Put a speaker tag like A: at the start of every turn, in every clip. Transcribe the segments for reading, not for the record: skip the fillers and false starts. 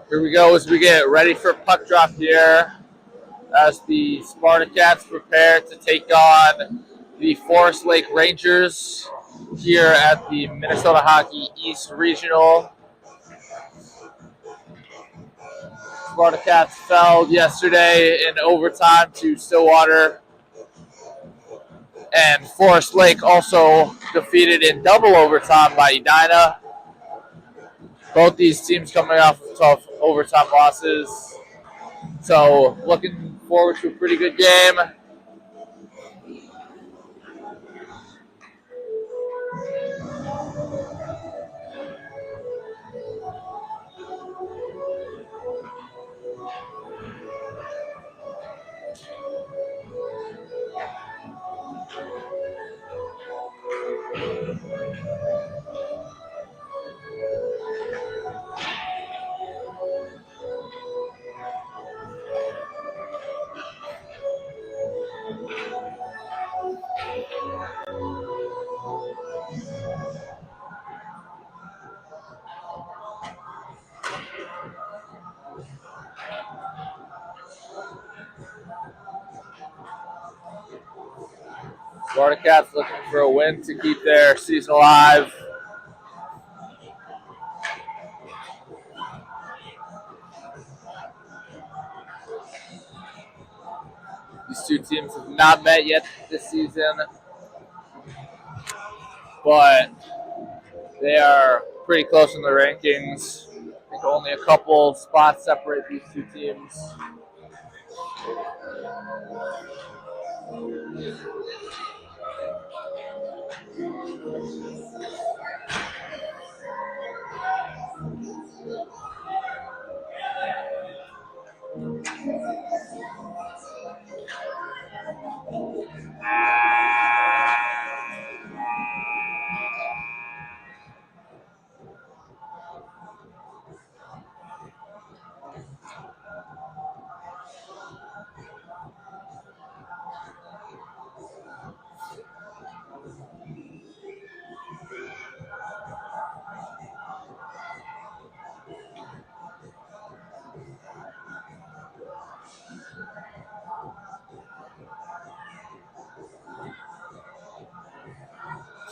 A: Here we go as we get ready for puck drop here as the Spartacats prepare to take on the Forest Lake Rangers here at the Minnesota Hockey East Regional. Spartacats fell yesterday in overtime to Stillwater, and Forest Lake also defeated in double overtime by Edina. Both these teams coming off of tough overtime losses. So looking forward to a pretty good game. Spartacats looking for a win to keep their season alive. These two teams have not met yet this season, but they are pretty close in the rankings. I think only a couple spots separate these two teams.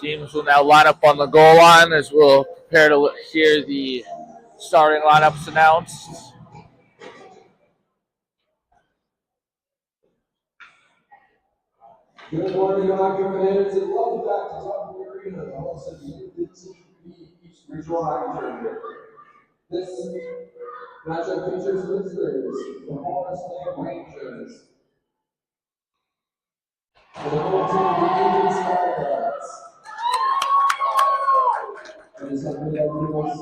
A: Teams will now line up on the goal line as we'll Prepare to hear the starting lineups announced.
B: Good morning, hockey fans, and welcome back to Top Arena, the home of the 15UB East Regional Hockey Tournament. This matchup features visitors, the Forest Lake Rangers, and the home team, the Spartacats. And this has been the most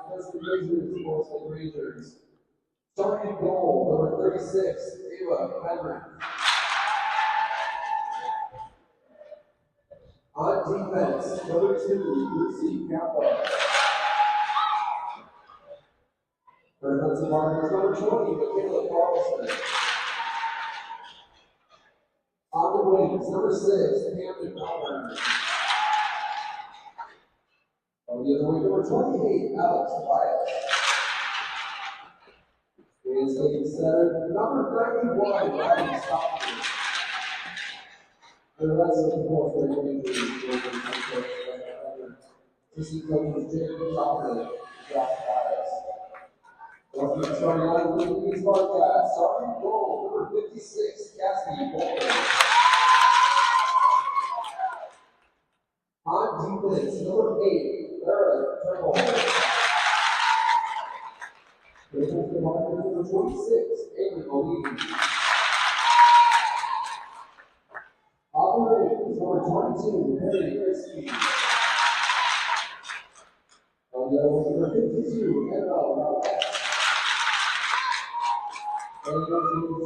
B: first visitors, Forest Lake Rangers. Starting in goal, number 36, Ava Henry. On defense, number 2, Lucy Kappa. For defensive markers, number 20, Michaela Carlson. On the wings, number 6, Camden Palmer. On the other wing, number 28, Alex Wyatt. And taking center, number 91, Ryan Stockton. And the rest of the Forest Lake Rangers assistant coaches Jacob Stockton, Josh Wyatt. Welcome to starting line with the Spartacats. Starting goal, number 56, Cassidy Bowler. On defense, number 8, Lara Turnbull. Defensive marker, number 26, Amy Moline. On the wings, number 22, Perry Christie. On the other wing, number 52, Annabelle Rowlett. And the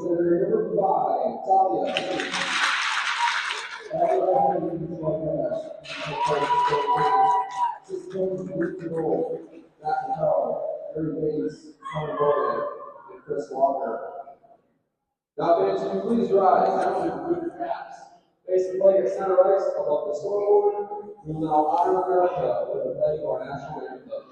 B: center, number 5, Talia Hayes. Just going to goal, Matt Patel, Harry Bates, Connor Boyd, and Chris Walker. Now, fans, can you please rise after the blue caps? Face the flag at center ice above the scoreboard. We will now honor America with the playing of our national anthem.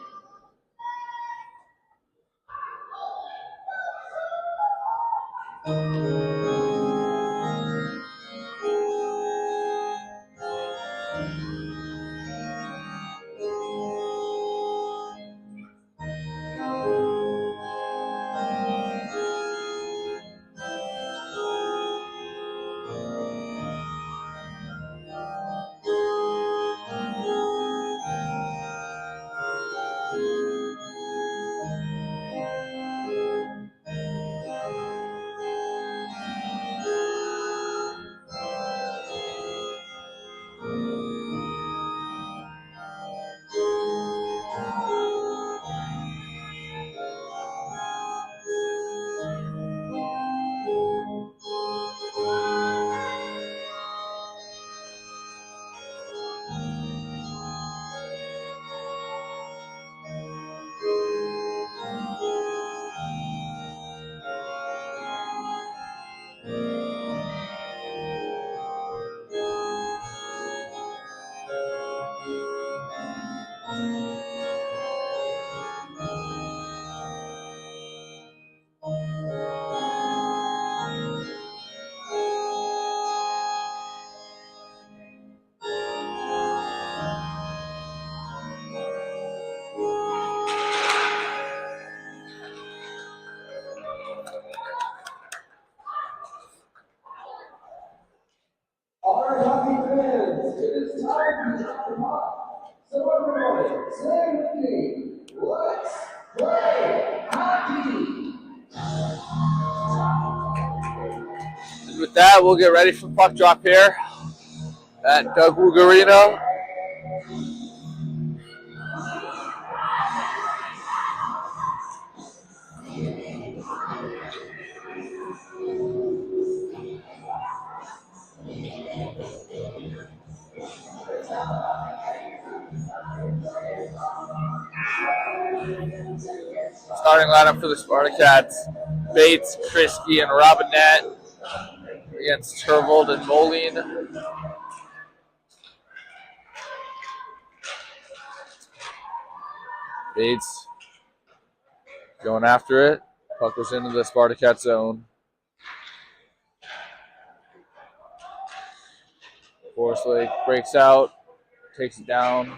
B: Alright, hockey fans, it is time to drop the puck. So everybody, say with me, let's play hockey!
A: And with that, we'll get ready for puck drop here at Doug Woog Arena. Starting lineup for the Spartacats: Bates, Krisky, and Robinette against Turvold and Moline. Bates going after it. Puck was into the Spartacat zone. Forest Lake breaks out, takes it down.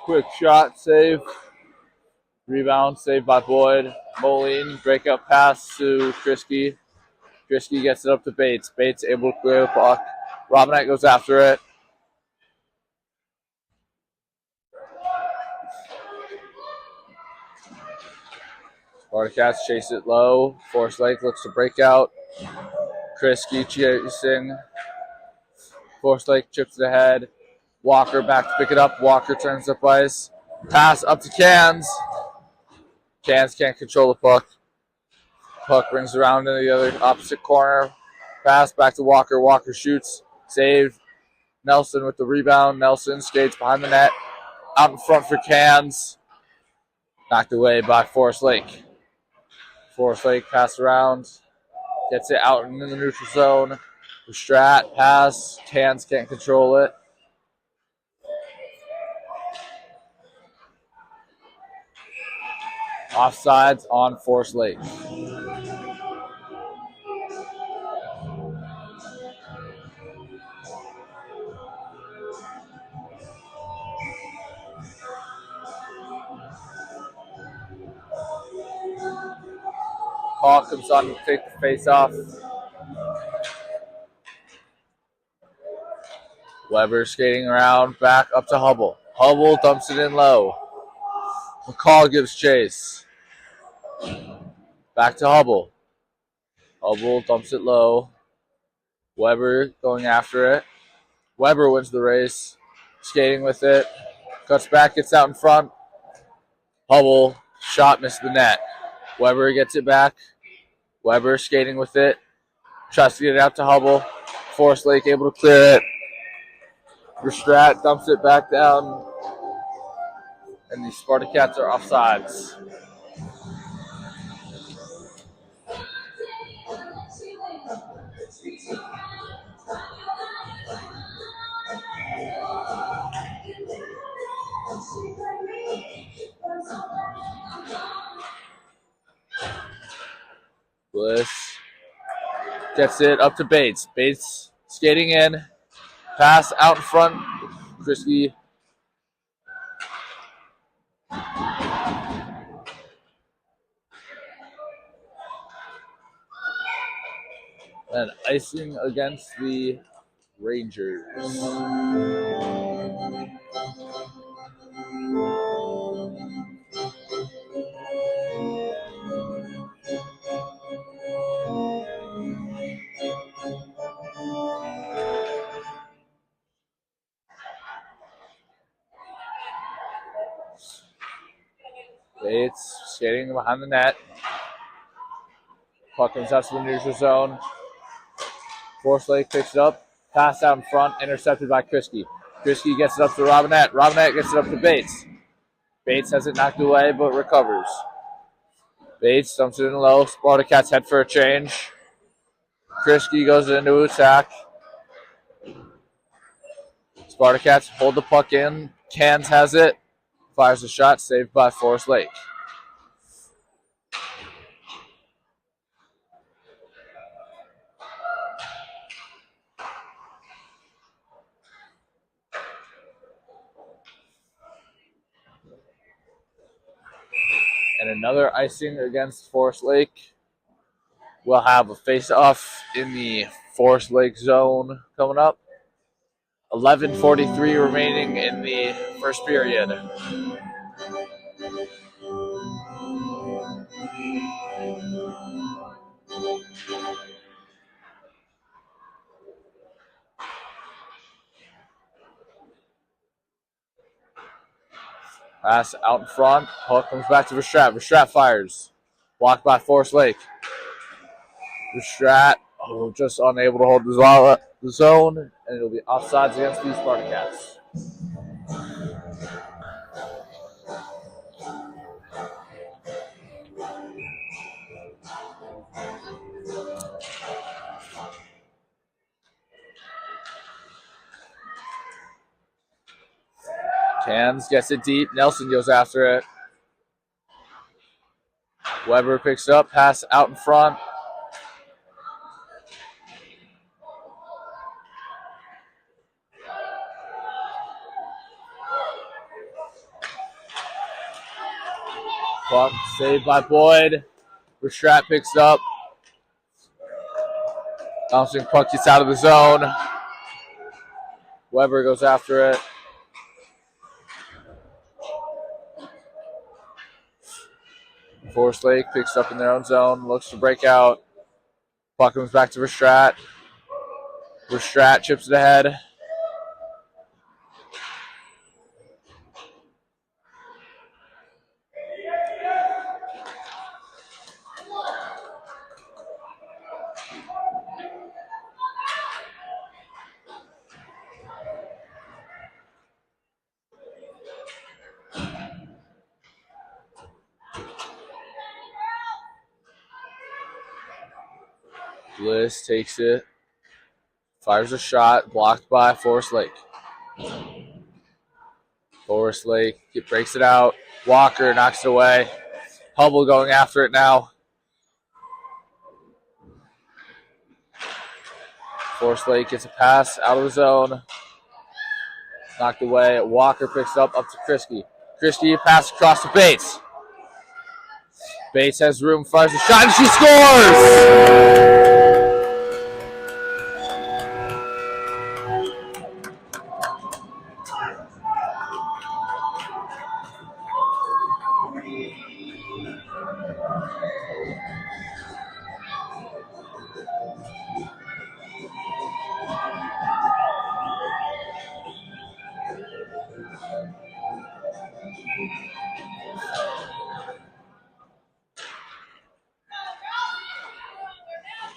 A: Quick shot, save. Rebound, saved by Boyd. Moline, breakout pass to Krisky. Krisky gets it up to Bates. Bates able to clear the puck. Robinette goes after it. Spartacats chase it low. Forest Lake looks to break out. Krisky chasing. Forest Lake chips it ahead. Walker back to pick it up. Walker turns up ice. Pass up to Cans. Cans can't control the puck. Puck rings around in the other opposite corner. Pass back to Walker. Walker shoots. Saved. Nelson with the rebound. Nelson skates behind the net. Out in front for Cans. Knocked away by Forest Lake. Forest Lake pass around. Gets it out in the neutral zone. The Strat pass. Cans can't control it. Offsides on Forest Lake. Call comes on to take the face off. Weber skating around, back up to Hubble. Hubble dumps it in low. McCall gives chase. Back to Hubble. Hubble dumps it low. Weber going after it. Weber wins the race. Skating with it. Cuts back, gets out in front. Hubble, shot missed the net. Weber gets it back. Weber skating with it. Tries to get it out to Hubble. Forest Lake able to clear it. Verstrat dumps it back down. And the Spartacats are offsides. Bliss gets it up to Bates. Bates skating in. Pass out in front. Krisky. And icing against the Rangers. Bates skating behind the net. Puck comes out to the neutral zone. Forest Lake picks it up. Pass out in front, intercepted by Krisky. Krisky gets it up to Robinette. Robinette gets it up to Bates. Bates has it knocked away, but recovers. Bates dumps it in low. Spartacats head for a change. Krisky goes into attack. Spartacats hold the puck in. Cans has it. Fires a shot, saved by Forest Lake. And another icing against Forest Lake. We'll have a face-off in the Forest Lake zone coming up. 11:43 remaining in the first period. Pass out in front. Puck comes back to Verstrat. Verstrat fires. Blocked by Forest Lake. Verstrat just unable to hold the zone, and it'll be offsides against the Spartacats. Cans gets it deep. Nelson goes after it. Weber picks it up. Pass out in front. Puck saved by Boyd. Verstrat picks it up. Bouncing puck gets out of the zone. Weber goes after it. Forest Lake picks up in their own zone, looks to break out. Puck comes back to Verstrat. Verstrat chips it ahead. Bliss takes it. Fires a shot, blocked by Forest Lake. Forest Lake breaks it out. Walker knocks it away. Hubble going after it now. Forest Lake gets a pass out of the zone. Knocked away. Walker picks it up to Krisky. Krisky pass across to Bates. Bates has room, fires a shot, and she scores!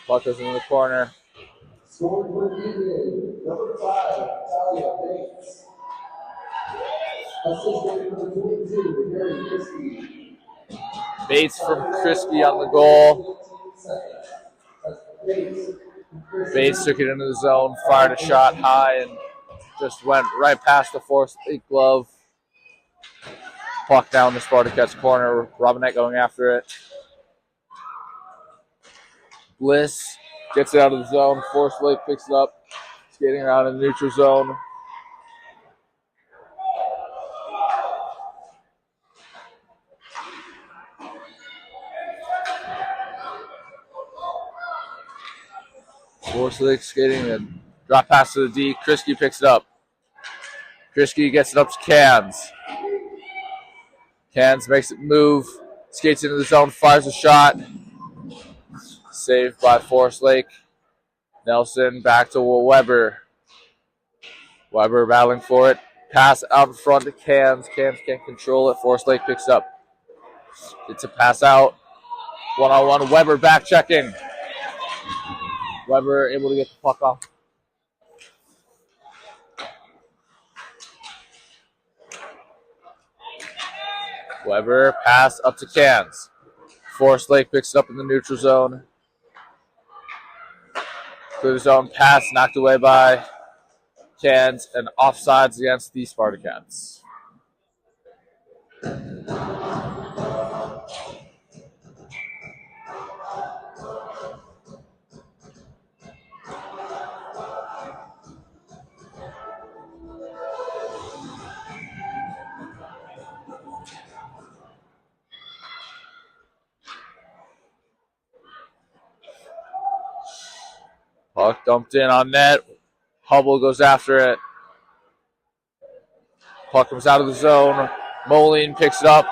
A: Puck goes into the corner.
B: Scored for UVA, number 5, Talia Bates. Assistant number 22, Gary Krisky.
A: Bates from Krisky on the goal. Bates took it into the zone, fired a shot high, and just went right past the Forest Lake glove. Puck down the Spartacats corner. Robinette going after it. Bliss gets it out of the zone. Forest Lake picks it up, skating around in the neutral zone. Forest Lake skating and drop pass to the D. Krisky picks it up. Krisky gets it up to Cans. Cans makes it move, skates into the zone, fires a shot. Saved by Forest Lake. Nelson back to Weber. Weber battling for it. Pass out in front to Cans. Cans can't control it. Forest Lake picks up. It's a pass out. One-on-one. Weber back checking. Weber able to get the puck off. Weber pass up to Cans. Forest Lake picks it up in the neutral zone. Through the zone pass knocked away by Cans and offsides against the Spartacats. Puck dumped in on net. Hubble goes after it. Puck comes out of the zone. Moline picks it up.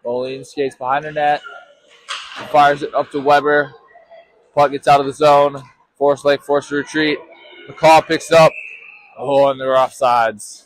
A: Moline skates behind the net. Fires it up to Weber. Puck gets out of the zone. Forest Lake forced to retreat. McCall picks it up. Oh, and they're offsides.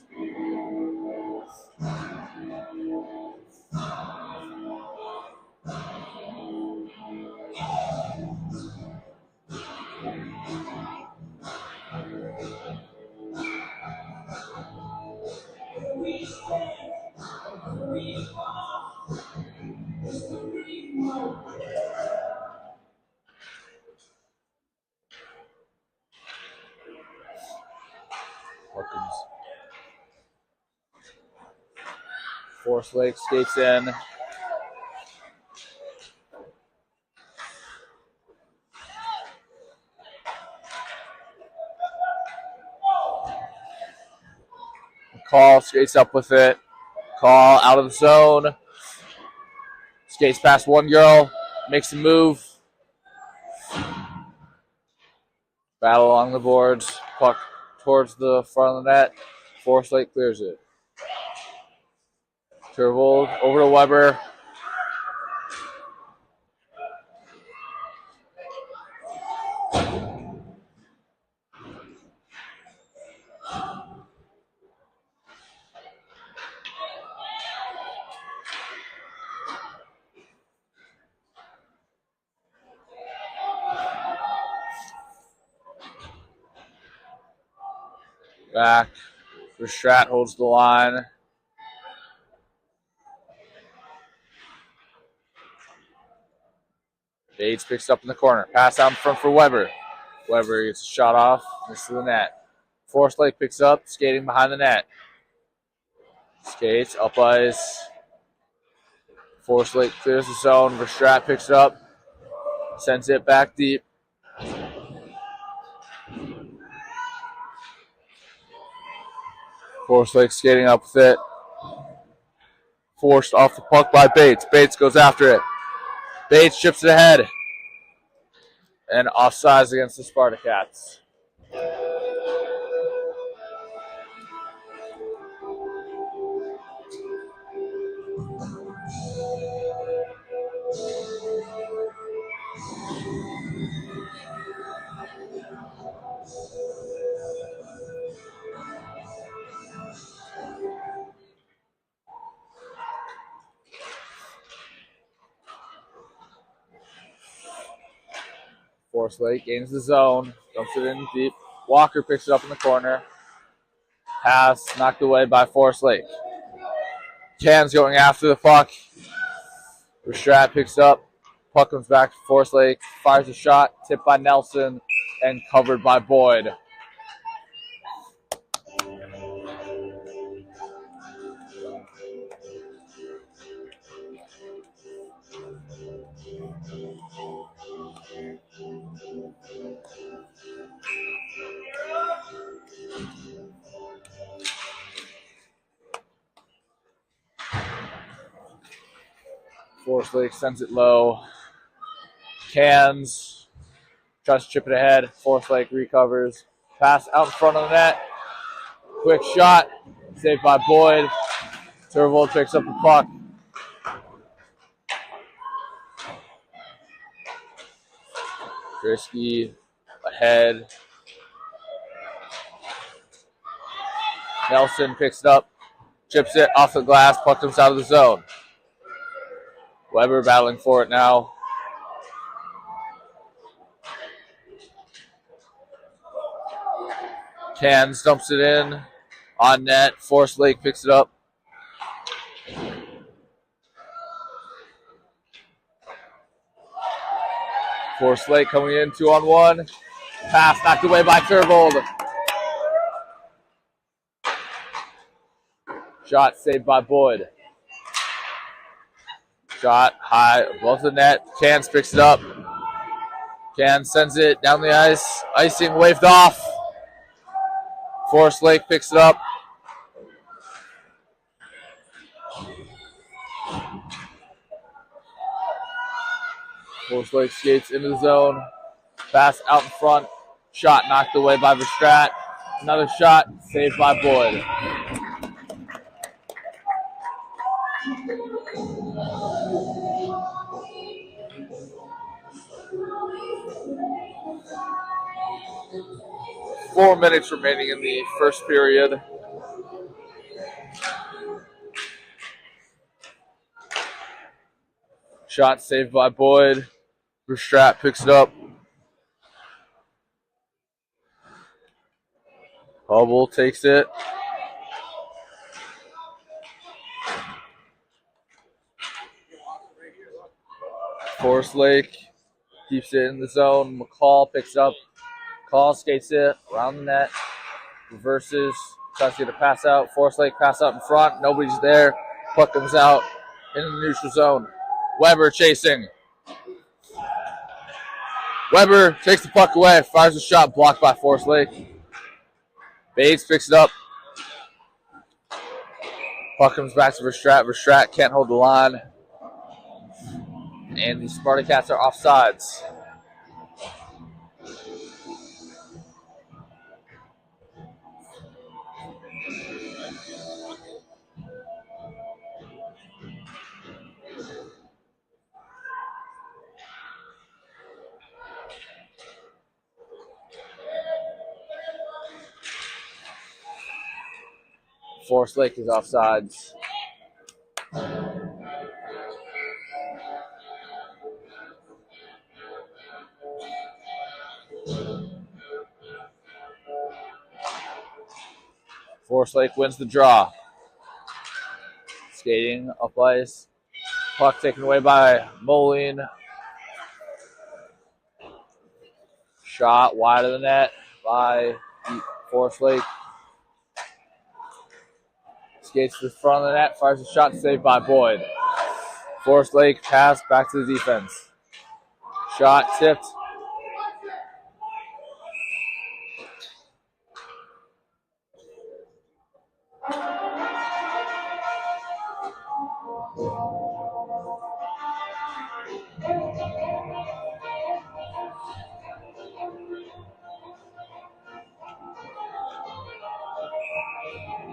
A: Forest Lake skates in. McCall skates up with it. Call out of the zone. Skates past one girl, makes a move. Battle along the boards, puck towards the front of the net. Forest Lake clears it. Turvold over to Weber. Back. Verstrat holds the line. Bates picks up in the corner. Pass out in front for Weber. Weber gets a shot off. Misses the net. Forest Lake picks up, skating behind the net. Skates, up ice. Forest Lake clears the zone. Verstrat picks it up. Sends it back deep. Forest Lake skating up with it. Forced off the puck by Bates. Bates goes after it. Bates chips it ahead. And offsides against the Spartacats. Forest Lake gains the zone, dumps it in deep. Walker picks it up in the corner. Pass knocked away by Forest Lake. Can's going after the puck. Verstrat picks up. Puck comes back to Forest Lake. Fires a shot, tipped by Nelson, and covered by Boyd. Forest Lake sends it low. Cans. Tries to chip it ahead. Forest Lake recovers. Pass out in front of the net. Quick shot. Saved by Boyd. Turvold picks up the puck. Drisky ahead. Nelson picks it up. Chips it off the glass. Puck comes out of the zone. Weber battling for it now. Cans dumps it in. On net. Forest Lake picks it up. Forest Lake coming in 2-on-1. Pass knocked away by Turvold. Shot saved by Boyd. Shot high above the net. Cans picks it up. Cans sends it down the ice. Icing waved off. Forest Lake picks it up. Forest Lake skates into the zone. Pass out in front. Shot knocked away by Verstrat. Another shot saved by Boyd. Four minutes remaining in the first period. Shot saved by Boyd. Verstrat picks it up. Hubble takes it. Forest Lake keeps it in the zone. McCall picks it up. McCall skates it around the net. Reverses. Tries to get a pass out. Forest Lake pass out in front. Nobody's there. Puck comes out in the neutral zone. Weber chasing. Weber takes the puck away. Fires a shot blocked by Forest Lake. Bates picks it up. Puck comes back to Verstrat. Verstrat can't hold the line. And the Spartacats are offsides. Forest Lake is offsides. Forest Lake wins the draw. Skating up ice. Puck taken away by Moline. Shot wide of the net by Forest Lake. Skates to the front of the net, fires a shot, saved by Boyd. Forest Lake pass back to the defense. Shot tipped.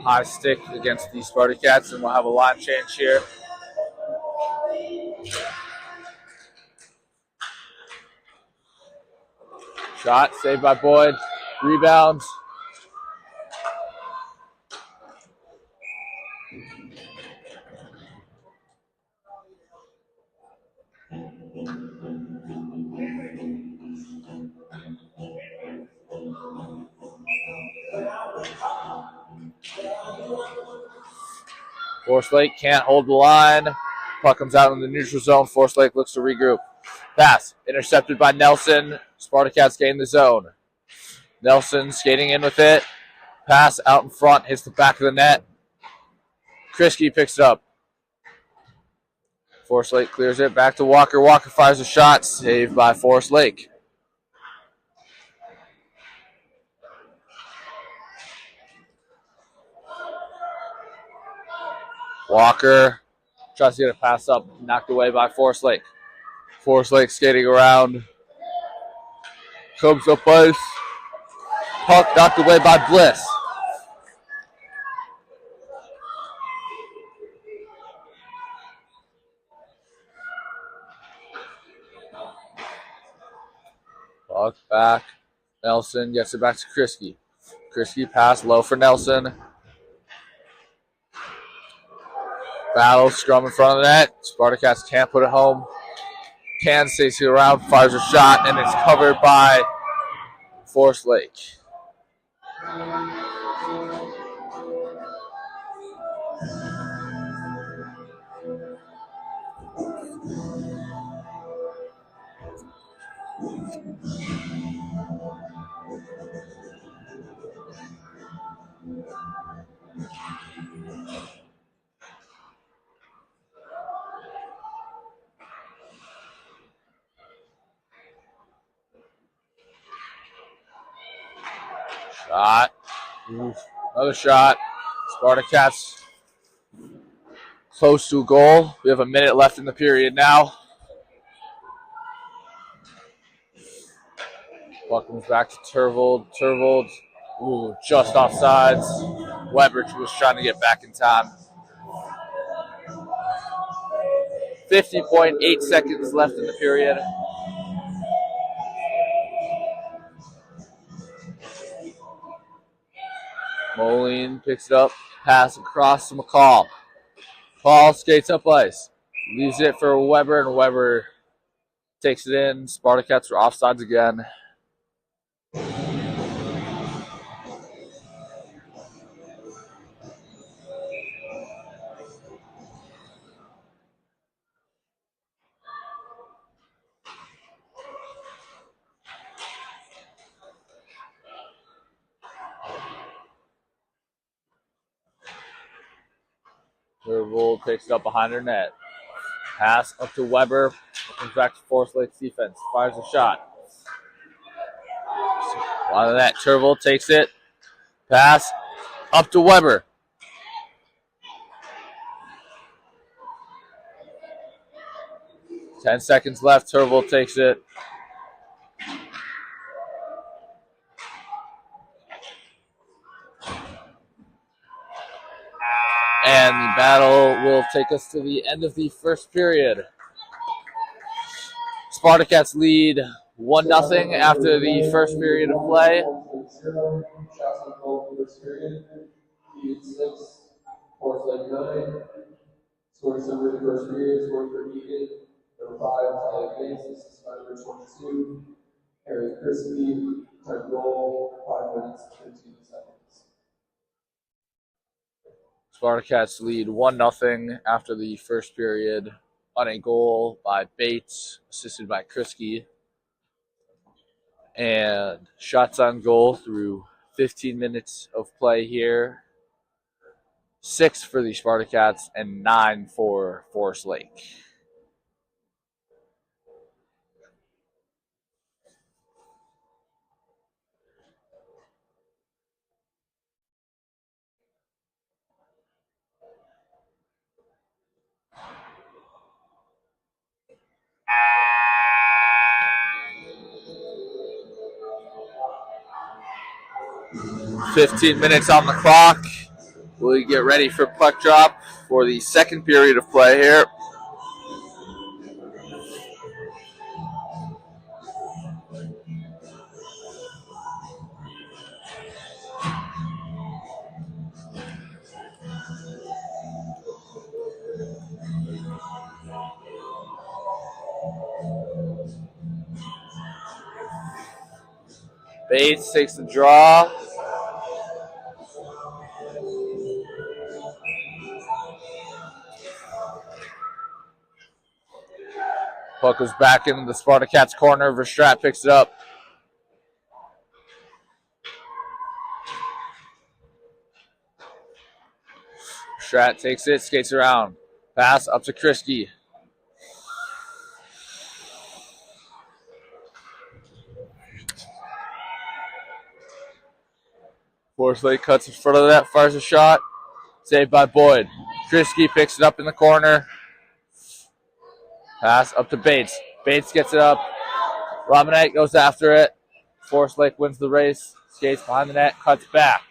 A: High stick against the Spartacats, and we'll have a line change here. Shot saved by Boyd. Rebound. Forest Lake can't hold the line. Puck comes out in the neutral zone. Forest Lake looks to regroup. Pass intercepted by Nelson. Spartacats gain the zone. Nelson skating in with it. Pass out in front, hits the back of the net. Krisky picks it up. Forest Lake clears it back to Walker. Walker fires a shot, saved by Forest Lake. Walker tries to get a pass up, knocked away by Forest Lake. Forest Lake skating around. Comes up ice. Puck knocked away by Bliss. Puck back. Nelson gets it back to Krisky. Krisky pass low for Nelson. Battle scrum in front of the net. Spartacats can't put it home. Can stays around, fires a shot, and it's covered by Forest Lake. Shot. Oof. Another shot. Spartacats close to a goal. We have a minute left in the period now. Puck comes back to Turvold. Turvold, just offsides. Weber was trying to get back in time. 50.8 seconds left in the period. Moline picks it up. Pass across to McCall. McCall skates up ice. Leaves it for Weber, and Weber takes it in. Spartacats are offsides again. Turvold takes it up behind her net. Pass up to Weber. Comes back to Forest Lake's defense. Fires a shot. On that, Turvold takes it. Pass up to Weber. 10 seconds left. Turville takes it. And the battle will take us to the end of the first period. Spartacats lead 1-0 after the first period of play.
B: Shots on goal for this period. Heat 6, Force Lake 9. Scored December the first period, scored for Egan. Number 5, Tyler Bates, this is number 22. Harry Crispy, time goal, 5 minutes, 15 seconds.
A: Spartacats lead 1-0 after the first period on a goal by Bates, assisted by Krisky. And shots on goal through 15 minutes of play here. 6 for the Spartacats and 9 for Forest Lake. "15 minutes on the clock. We'll get ready for puck drop for the second period of play here. Bates takes the draw. Puck goes back into the Spartacats corner. Verstrat picks it up. Verstrat takes it, skates around. Pass up to Krisky. Forest Lake cuts in front of that, fires a shot. Saved by Boyd. Krisky picks it up in the corner. Pass up to Bates. Bates gets it up. Robinette goes after it. Forest Lake wins the race. Skates behind the net, cuts back.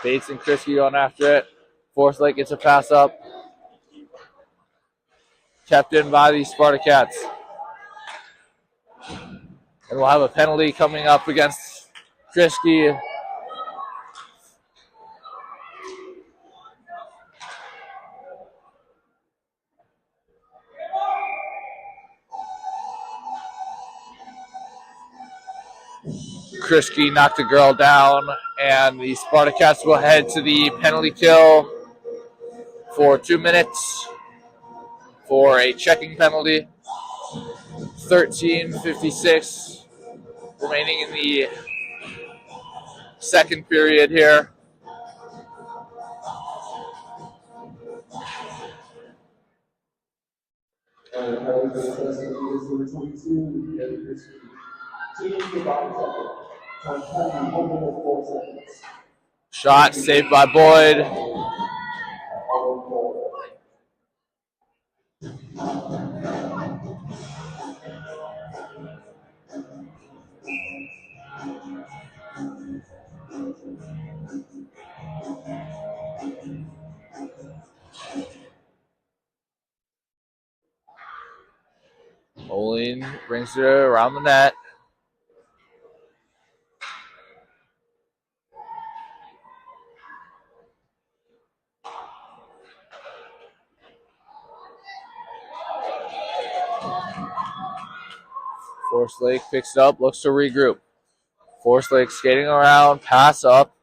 A: Bates and Krisky going after it. Forest Lake gets a pass up. Kept in by the Spartacats. And we'll have a penalty coming up against Krisky. Krisky knocked the girl down, and the Spartacats will head to the penalty kill for 2 minutes for a checking penalty. 13:56 remaining in the second period here. Shot saved by Boyd. Olin brings it around the net. Forest Lake picks it up, looks to regroup. Forest Lake skating around, pass up,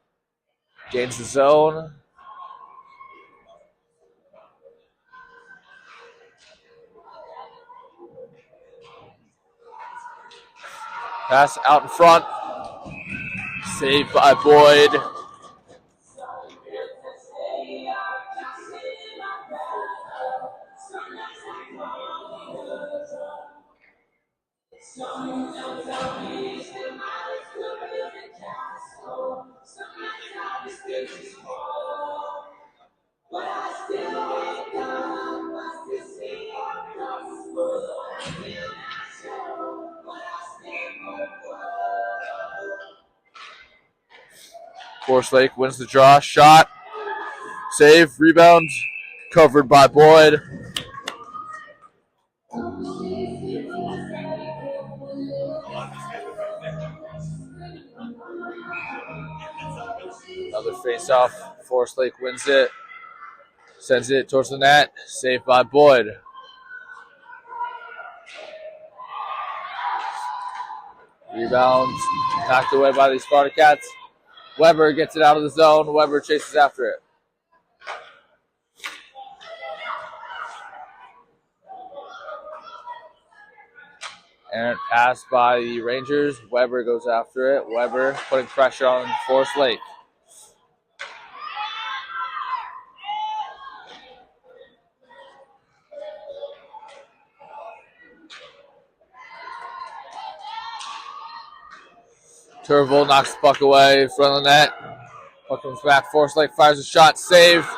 A: gains the zone. Pass out in front, saved by Boyd. Forest Lake wins the draw. Shot. Save. Rebound. Covered by Boyd. Another face-off. Forest Lake wins it. Sends it towards the net. Saved by Boyd. Rebound. Knocked away by the Spartacats. Weber gets it out of the zone. Weber chases after it. Errant pass by the Rangers. Weber goes after it. Weber putting pressure on Forest Lake. Turville knocks the puck away in front of the net. Puck comes back. Forest Lake fires a shot. Save.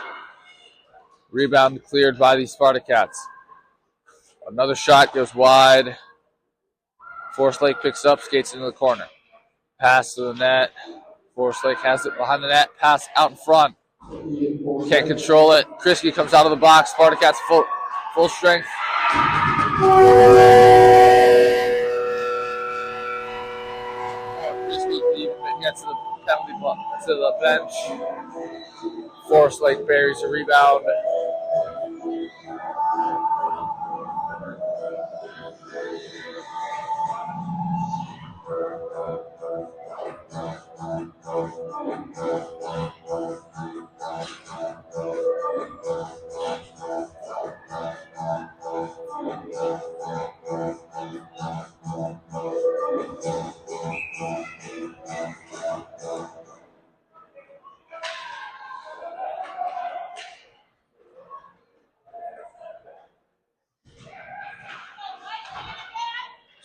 A: Rebound cleared by the Spartacats. Another shot goes wide. Forest Lake picks up, skates into the corner. Pass to the net. Forest Lake has it behind the net. Pass out in front. Can't control it. Krisky comes out of the box. Spartacats full strength. Krisky even gets to the penalty box, to the bench. Forest Lake buries a rebound.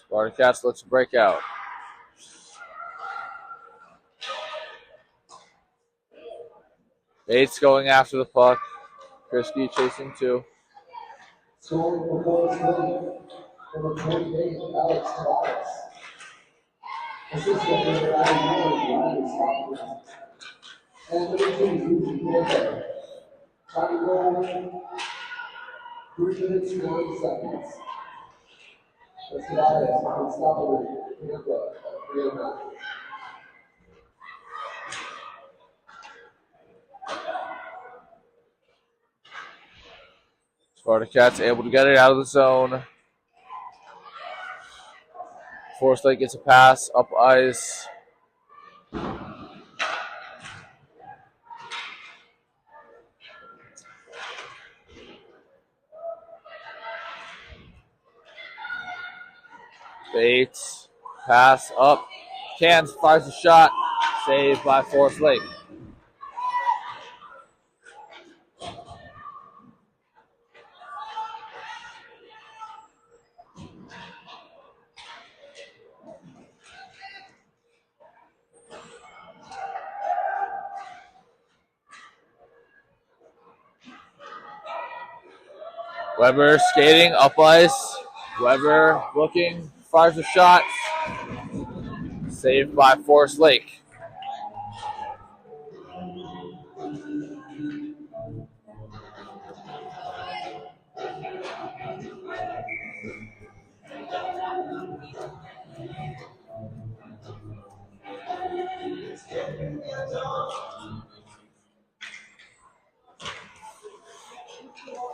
A: Spartacats looks to break out. Bates going after the puck. Krisky chasing too.
B: Scoring for Forest Lake, number 28, Alex Tobias. Assistant number 91, Ryan Stockton. And number 2, Ruby Gordon. Time to go 3 minutes, 9 seconds. That's Tobias, on Stockton, Tampa, at 309.
A: Spartacats able to get it out of the zone. Forest Lake gets a pass up ice. Bates, pass up. Cans fires a shot. Saved by Forest Lake. Weber skating up ice. Weber looking, fires a shot. Saved by Forest Lake.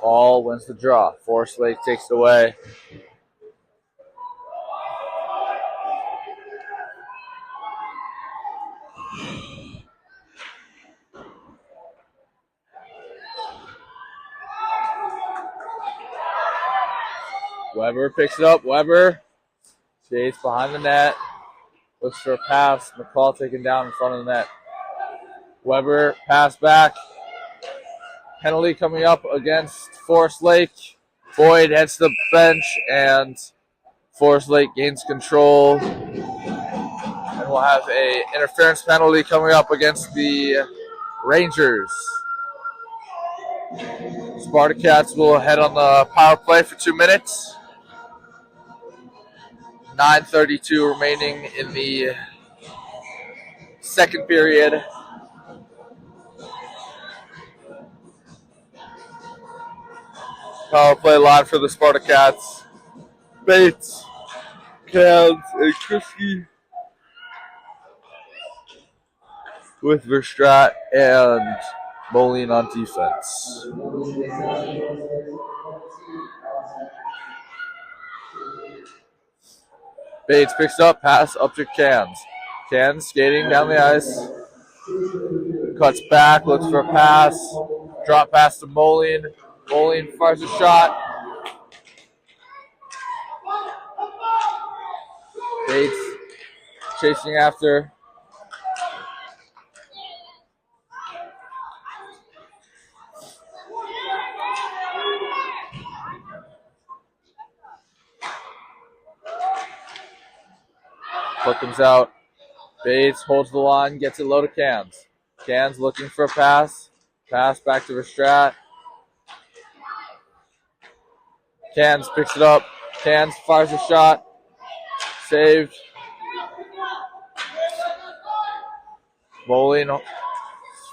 A: Ball wins the draw. Forest Lake takes it away. Weber picks it up. Weber skates behind the net. Looks for a pass. McCall taken down in front of the net. Weber pass back. Penalty coming up against Forest Lake. Boyd heads to the bench and Forest Lake gains control. And we'll have an interference penalty coming up against the Rangers. Spartacats will head on the power play for 2 minutes. 9:32 remaining in the second period. Power play line for the Spartacats. Bates, Cans, and Kriski with Verstrat and Moline on defense. Bates picks up, pass up to Cans. Cans skating down the ice. Cuts back, looks for a pass. Drop pass to Moline. Moline fires a shot. Bates chasing after. Puck comes out. Bates holds the line, gets it low to Cans. Cans looking for a pass. Pass back to Verstrat. Cans picks it up. Cans fires a shot. Saved. Moline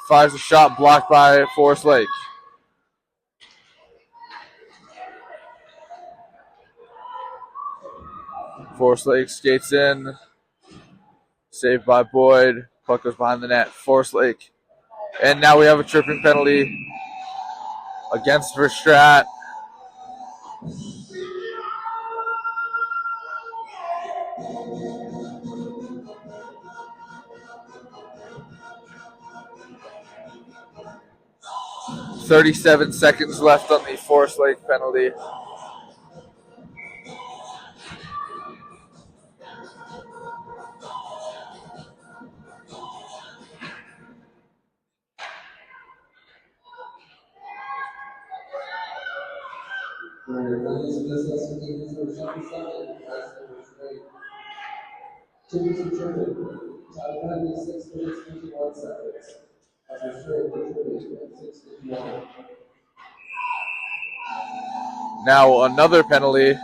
A: fires a shot blocked by Forest Lake. Forest Lake skates in. Saved by Boyd. Puck goes behind the net. Forest Lake. And now we have a tripping penalty against Verstrat. .37 seconds left on the Forest Lake penalty. Now another penalty.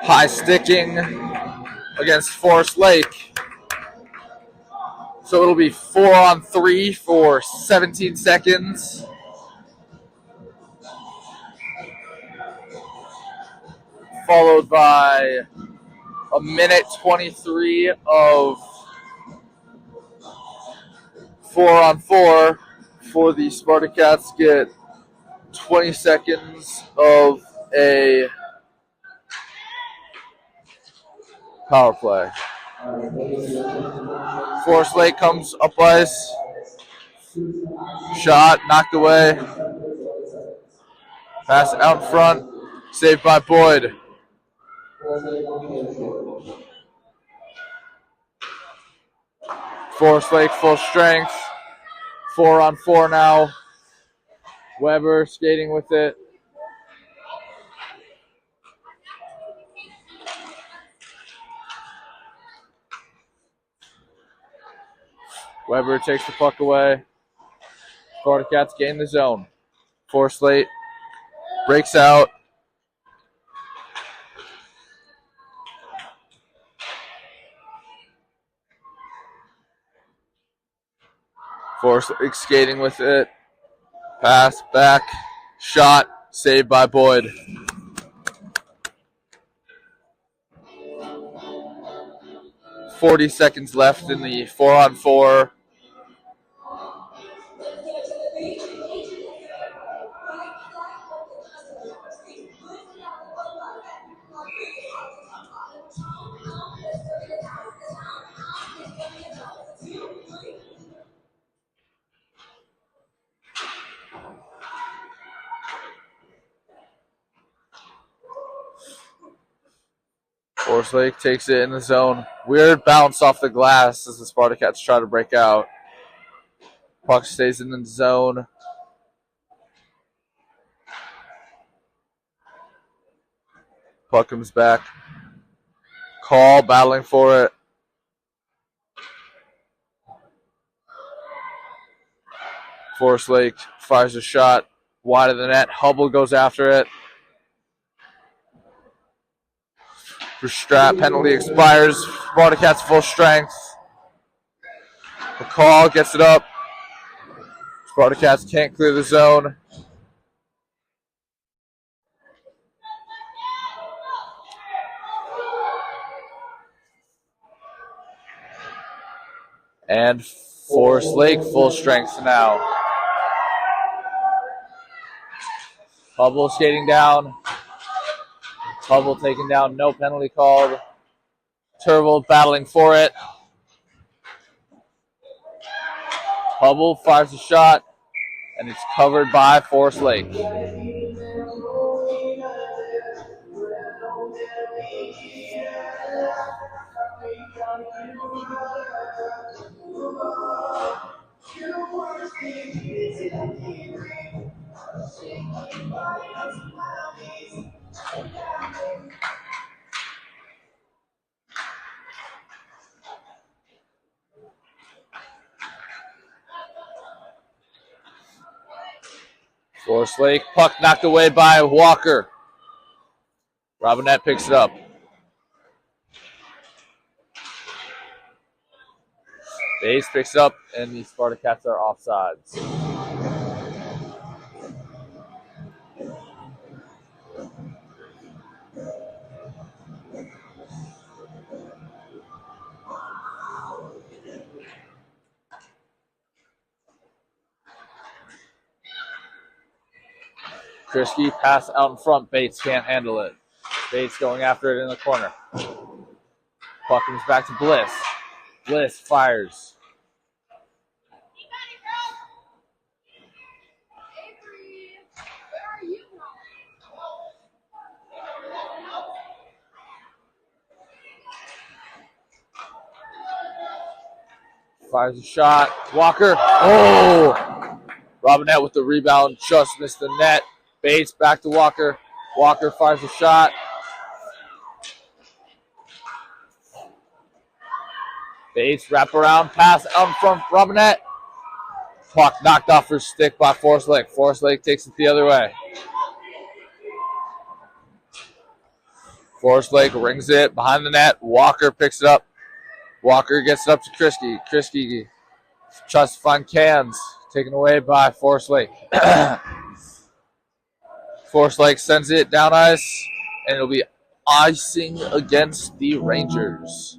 A: High sticking against Forest Lake. So it'll be 4-on-3 for 17 seconds. Followed by a minute 23 of 4-on-4 for the Spartacats. Get 20 seconds of a power play. Forest Lake comes up ice. Shot knocked away. Pass out in front. Saved by Boyd. Forest Lake full strength. 4-on-4 now. Weber skating with it. Weber takes the puck away. Spartacats gain the zone. Forest Lake breaks out. Forest Lake skating with it. Pass back. Shot. Saved by Boyd. .40 seconds left in the 4-on-4. Forest Lake takes it in the zone. Weird bounce off the glass as the Spartacats try to break out. Puck stays in the zone. Puck comes back. Call battling for it. Forest Lake fires a shot wide of the net. Hubble goes after it. Verstrat penalty expires. Spartacats full strength. The call gets it up. Spartacats can't clear the zone. And Forest Lake full strength now. Hubble skating down. Hubble taken down, no penalty called. Turville battling for it. Hubble fires a shot, and it's covered by Forest Lake. Forest Lake, puck knocked away by Walker. Robinette picks it up. Bays picks it up, and the Spartacats are offsides. Krisky pass out in front. Bates can't handle it. Bates going after it in the corner. Puck comes back to Bliss. Bliss fires. Fires a shot. Walker. Oh! Robinette with the rebound. Just missed the net. Bates back to Walker. Walker fires a shot. Bates wrap around pass out in front. Robinette. Puck knocked off her stick by Forest Lake. Forest Lake takes it the other way. Forest Lake rings it behind the net. Walker picks it up. Walker gets it up to Krisky. Krisky tries to find Cans. Taken away by Forest Lake. Forest Lake sends it down ice, and it'll be icing against the Rangers.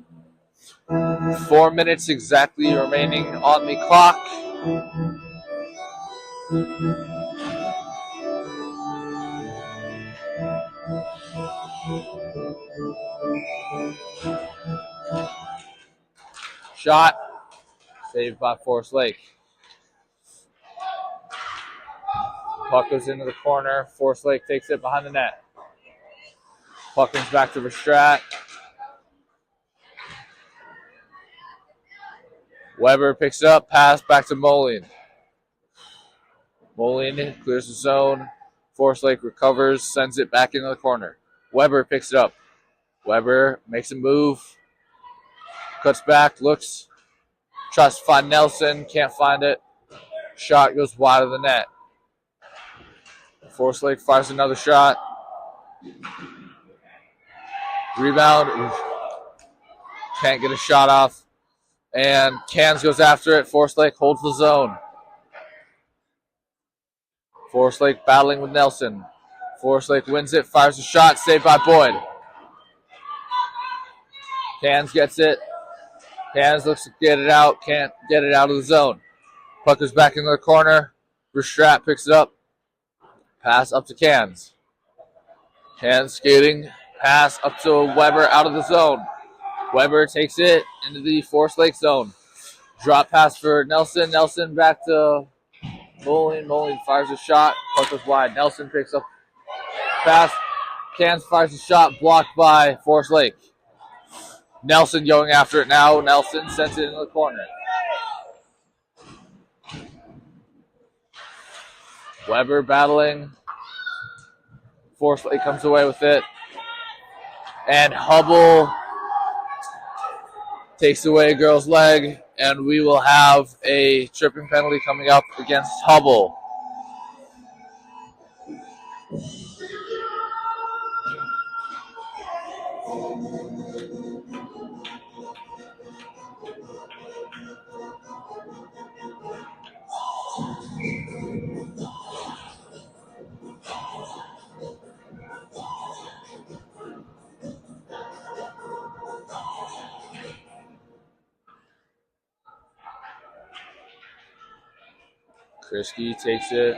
A: 4 minutes exactly remaining on the clock. Shot. Saved by Forest Lake. Puck goes into the corner. Forest Lake takes it behind the net. Puck comes back to Verstrat. Weber picks it up. Pass back to Moline. Moline clears the zone. Forest Lake recovers. Sends it back into the corner. Weber picks it up. Weber makes a move. Cuts back. Looks. Tries to find Nelson. Can't find it. Shot goes wide of the net. Forest Lake fires another shot. Rebound. Can't get a shot off. And Cans goes after it. Forest Lake holds the zone. Forest Lake battling with Nelson. Forest Lake wins it. Fires a shot. Saved by Boyd. Cans gets it. Cans looks to get it out. Can't get it out of the zone. Puck is back in the corner. Verstrat picks it up. Pass up to Cans. Cans skating. Pass up to Weber out of the zone. Weber takes it into the Forest Lake zone. Drop pass for Nelson. Nelson back to Moline. Moline fires a shot. Puck goes wide. Nelson picks up pass. Cans fires a shot. Blocked by Forest Lake. Nelson going after it now. Nelson sends it into the corner. Weber battling. Forest Lake comes away with it. And Hubble takes away a girl's leg. And we will have a tripping penalty coming up against Hubble. Krisky takes it.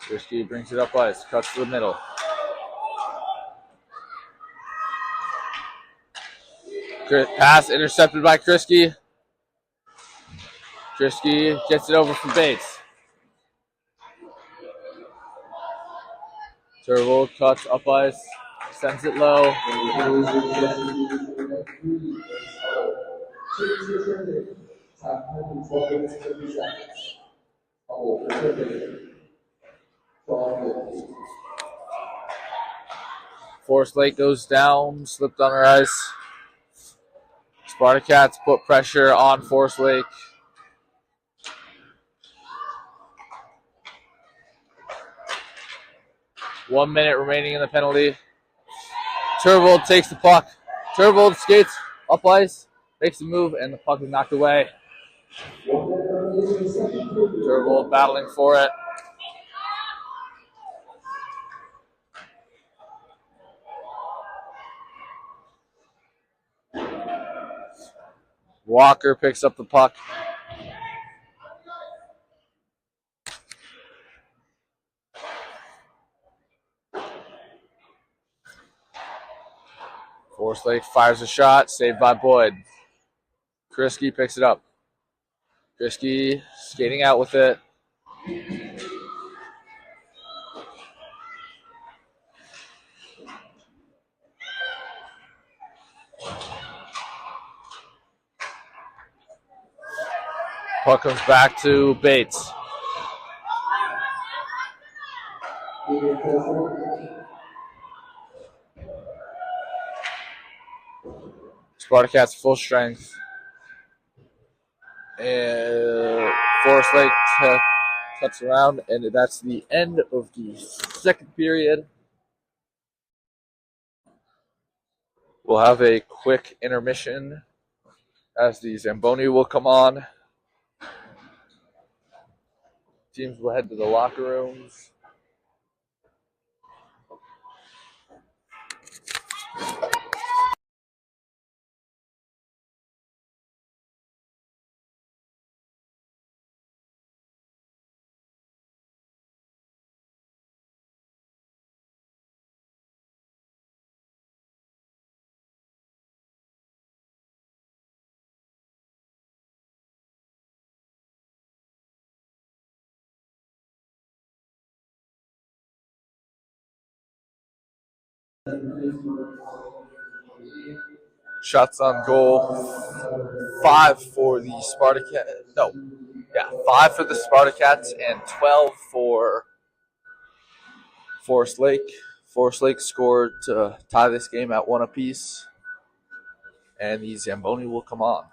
A: Krisky brings it up ice, cuts to the middle. Pass intercepted by Krisky. Krisky gets it over for Bates. Turvold cuts up ice, sends it low. Forest Lake goes down, slipped on her ice. Spartacats put pressure on Forest Lake. One minute remaining in the penalty. Turvold takes the puck. Turvold skates up ice, makes the move, and the puck is knocked away. Turvold battling for it. Walker picks up the puck. Forest Lake fires a shot, saved by Boyd. Krisky picks it up. Krisky skating out with it. Puck comes back to Bates. Spartacats full strength. And Forest Lake cuts around, and that's the end of the second period. We'll have a quick intermission as the Zamboni will come on. Teams will head to the locker rooms. Shots on goal, 5 for the Spartacats. No, yeah, 5 for the Spartacats and 12 for Forest Lake. Forest Lake scored to tie this game at 1 apiece, and the Zamboni will come on.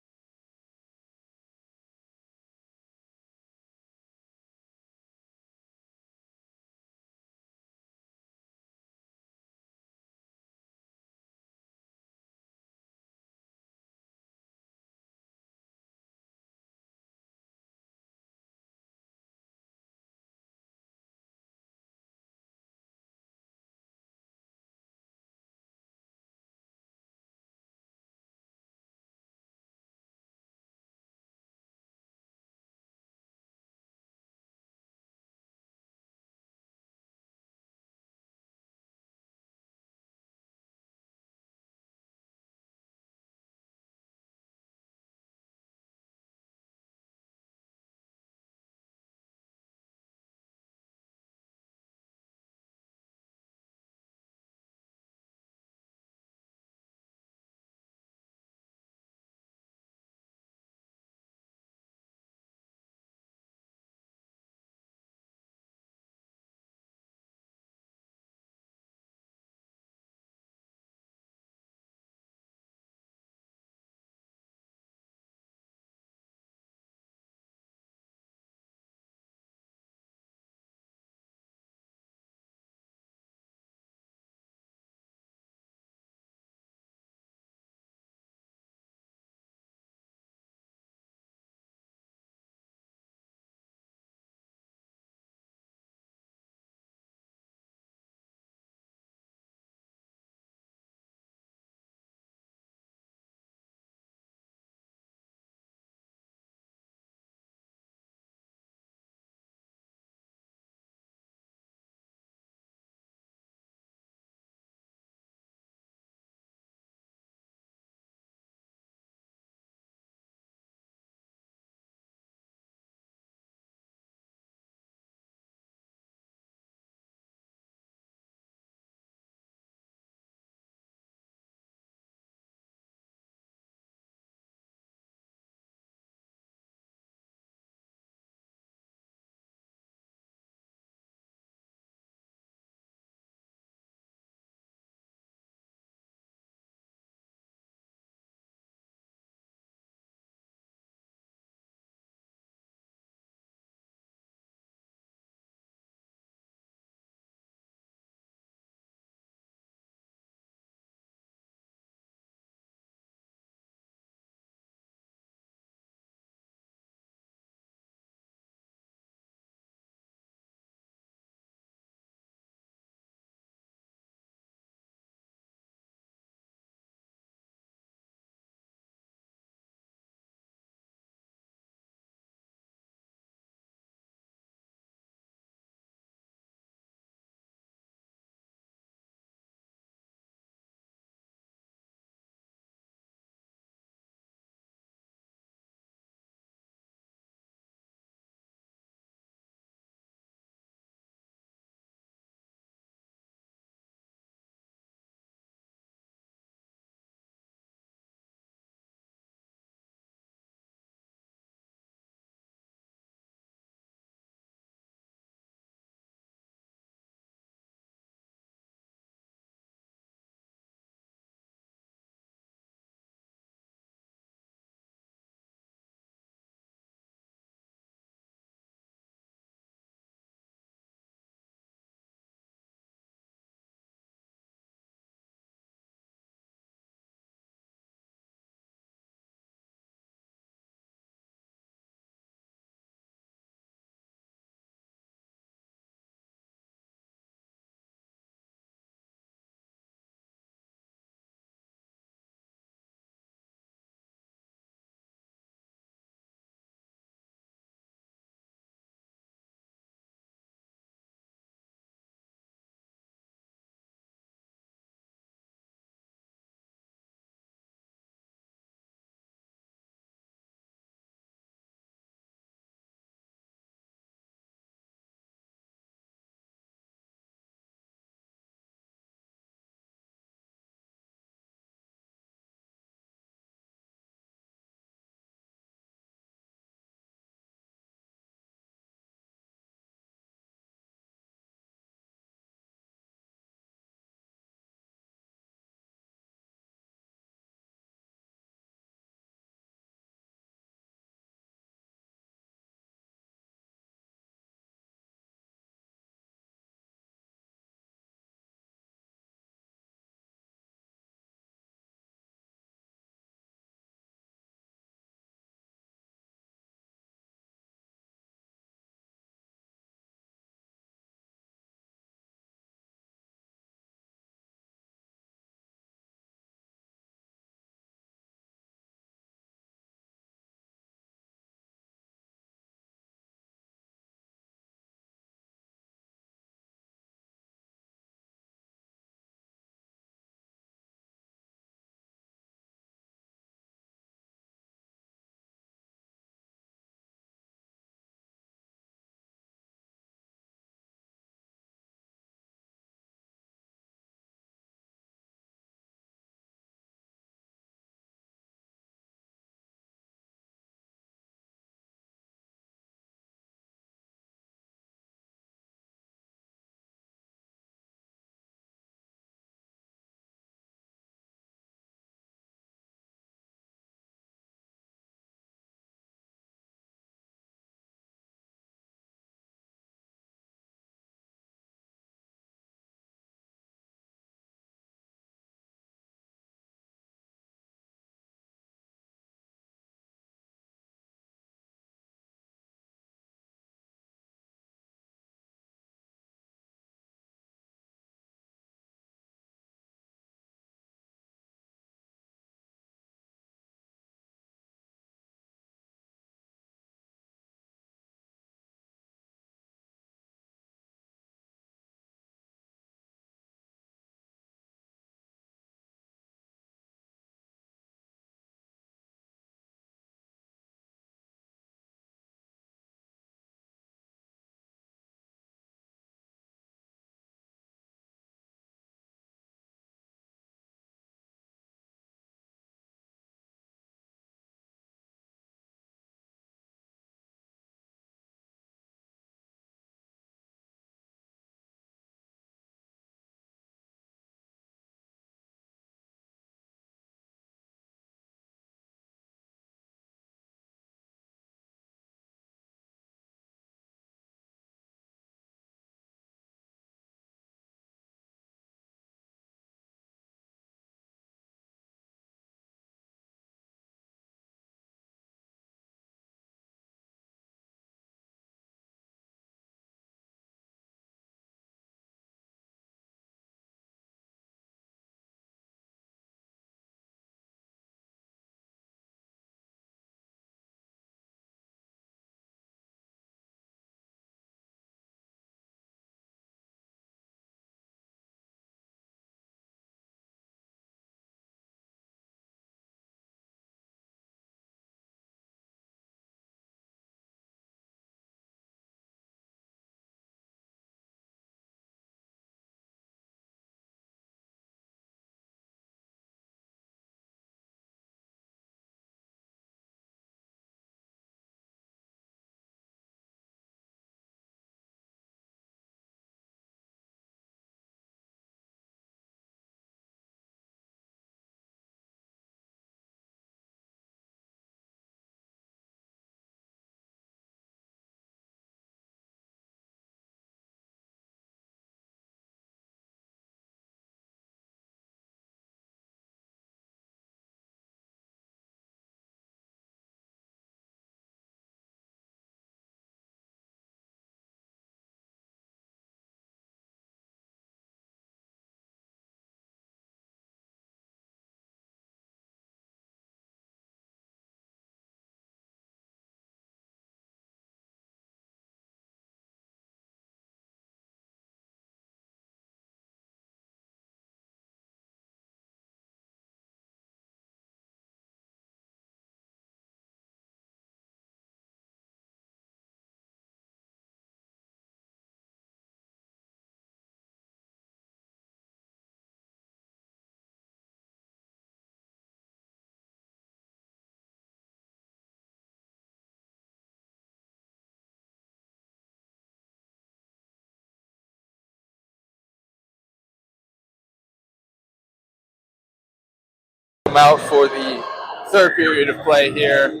A: come out for the third period of play here.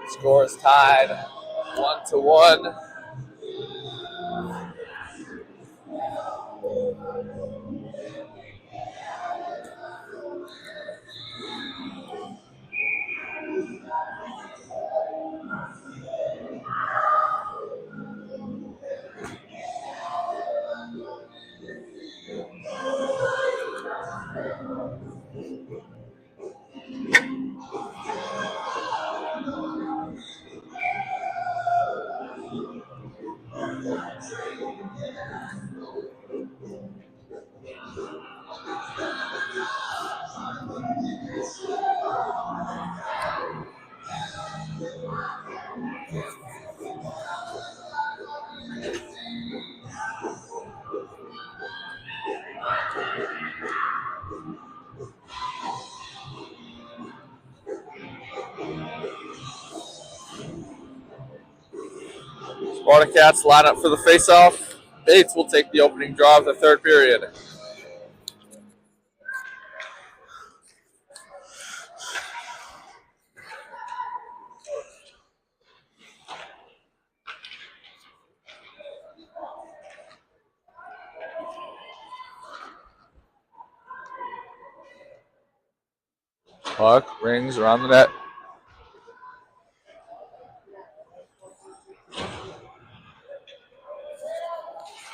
A: Score is tied 1-1. Spartacats line up for the face-off. Bates will take the opening draw of the third period. Puck rings around the net.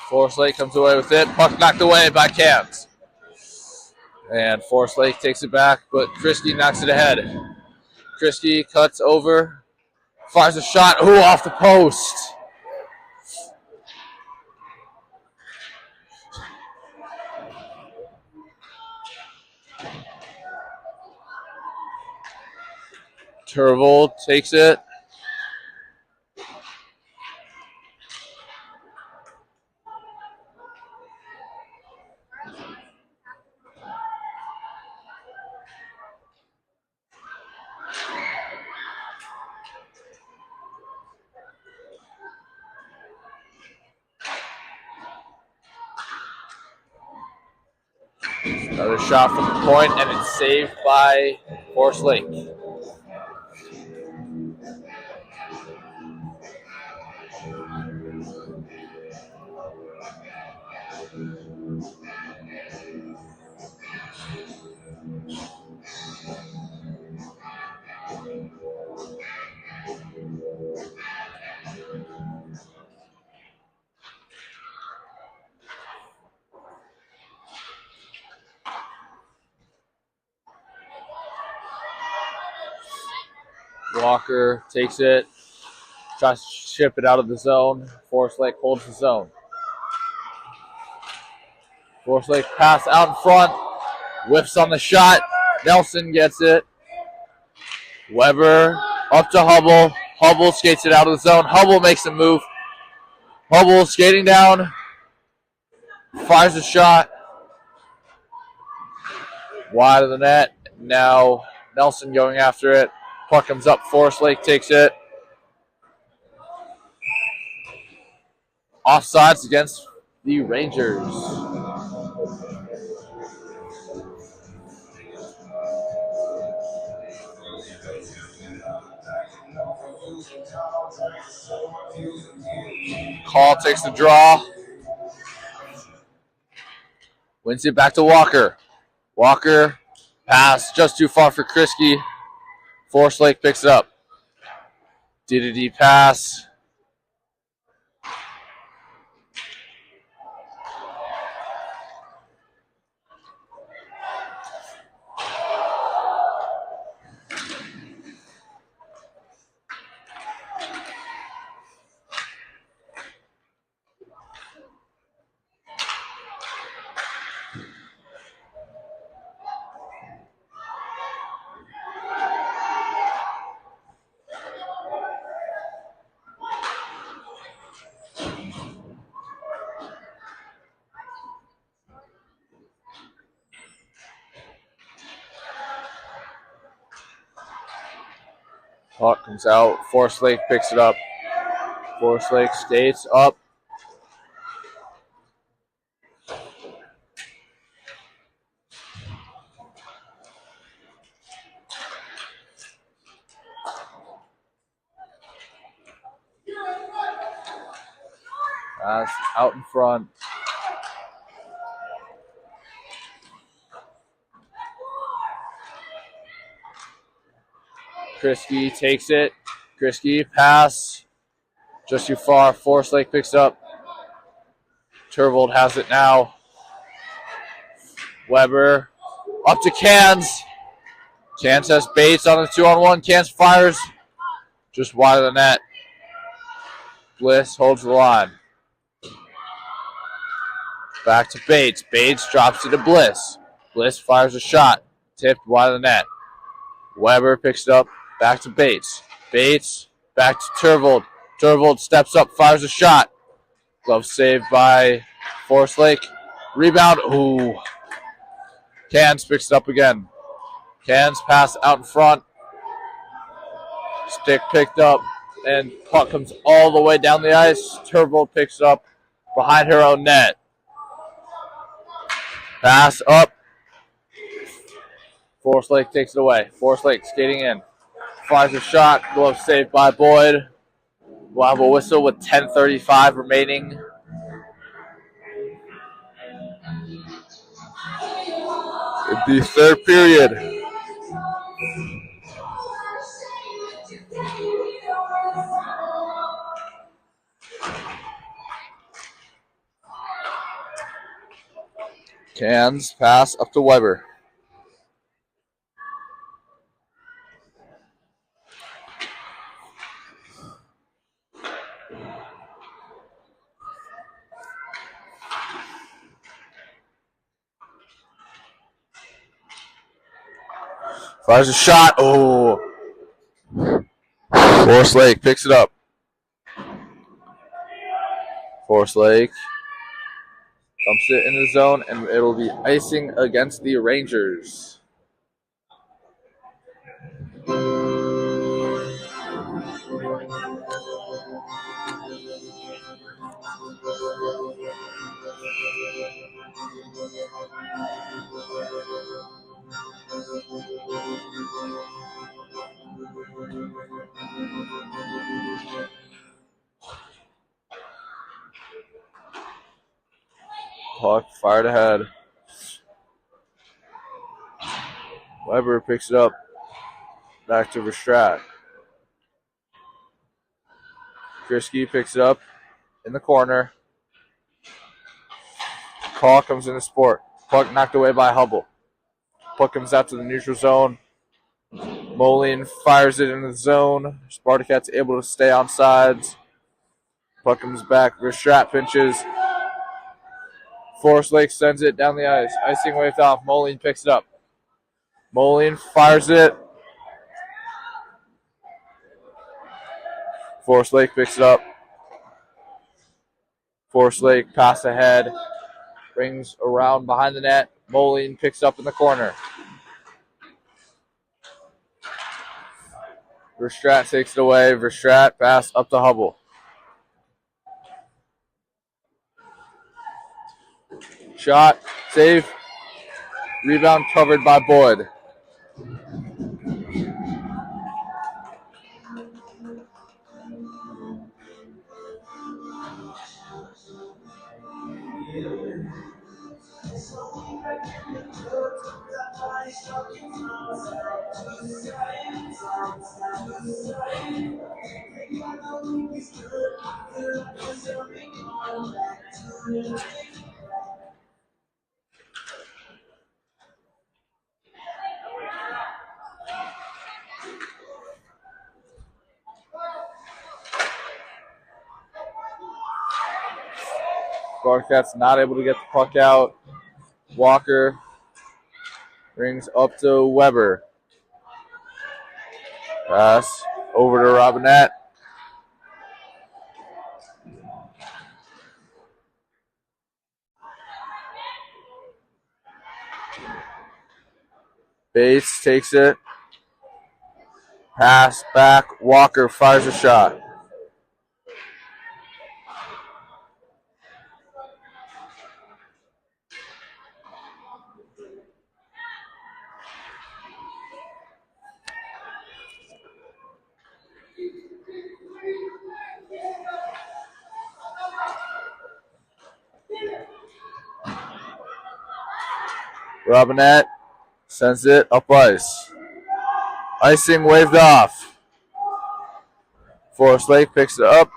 A: Forest Lake comes away with it. Puck knocked away by Cams. And Forest Lake takes it back, but Christie knocks it ahead. Christie cuts over, fires a shot. Ooh, off the post. Turvald takes it. Another shot from the point, and it's saved by Forest Lake. Walker takes it, tries to ship it out of the zone. Forest Lake holds the zone. Forest Lake pass out in front, whiffs on the shot. Nelson gets it. Weber up to Hubble. Hubble skates it out of the zone. Hubble makes a move. Hubble skating down, fires a shot. Wide of the net. Now Nelson going after it. Puck comes up. Forest Lake takes it. Offsides against the Rangers. Call takes the draw. Wins it back to Walker. Walker pass just too far for Kriske. Forest Lake picks it up. D-to-D pass. Puck comes out. Forest Lake picks it up. Forest Lake skates up. Pass out in front. Krisky takes it. Krisky pass. Just too far. Forest Lake picks up. Turvold has it now. Weber up to Cans. Cans has Bates on the 2-on-1. Cans fires just wide of the net. Bliss holds the line. Back to Bates. Bates drops it to Bliss. Bliss fires a shot. Tipped wide of the net. Weber picks it up. Back to Bates. Bates back to Turvold. Turvold steps up, fires a shot. Glove saved by Forest Lake. Rebound. Ooh. Cans picks it up again. Cans pass out in front. Stick picked up. And puck comes all the way down the ice. Turvold picks it up behind her own net. Pass up. Forest Lake takes it away. Forest Lake skating in. Fires a shot. Glove saved by Boyd. We'll have a whistle with 10:35 remaining. In the third period. Cans pass up to Weber. Fires a shot. Oh. Forest Lake picks it up. Forest Lake dumps it in the zone, and it'll be icing against the Rangers. Puck fired ahead. Weber picks it up. Back to Verstrat. Krisky picks it up in the corner. Call comes into sport. Puck knocked away by Hubble. Puck comes out to the neutral zone. Moline fires it in the zone. Spartacats able to stay on sides. Puck comes back. Verstrat pinches. Forest Lake sends it down the ice. Icing waved off. Moline picks it up. Moline fires it. Forest Lake picks it up. Forest Lake pass ahead. Brings around behind the net. Moline picks up in the corner. Verstrat takes it away. Verstrat pass up to Hubble. Shot. Save. Rebound covered by Boyd. Spartacats not able to get the puck out. Walker brings up to Weber. Pass over to Robinette. Bates takes it. Pass back. Walker fires a shot. Robinette sends it up ice. Icing waved off. Forest Lake picks it up,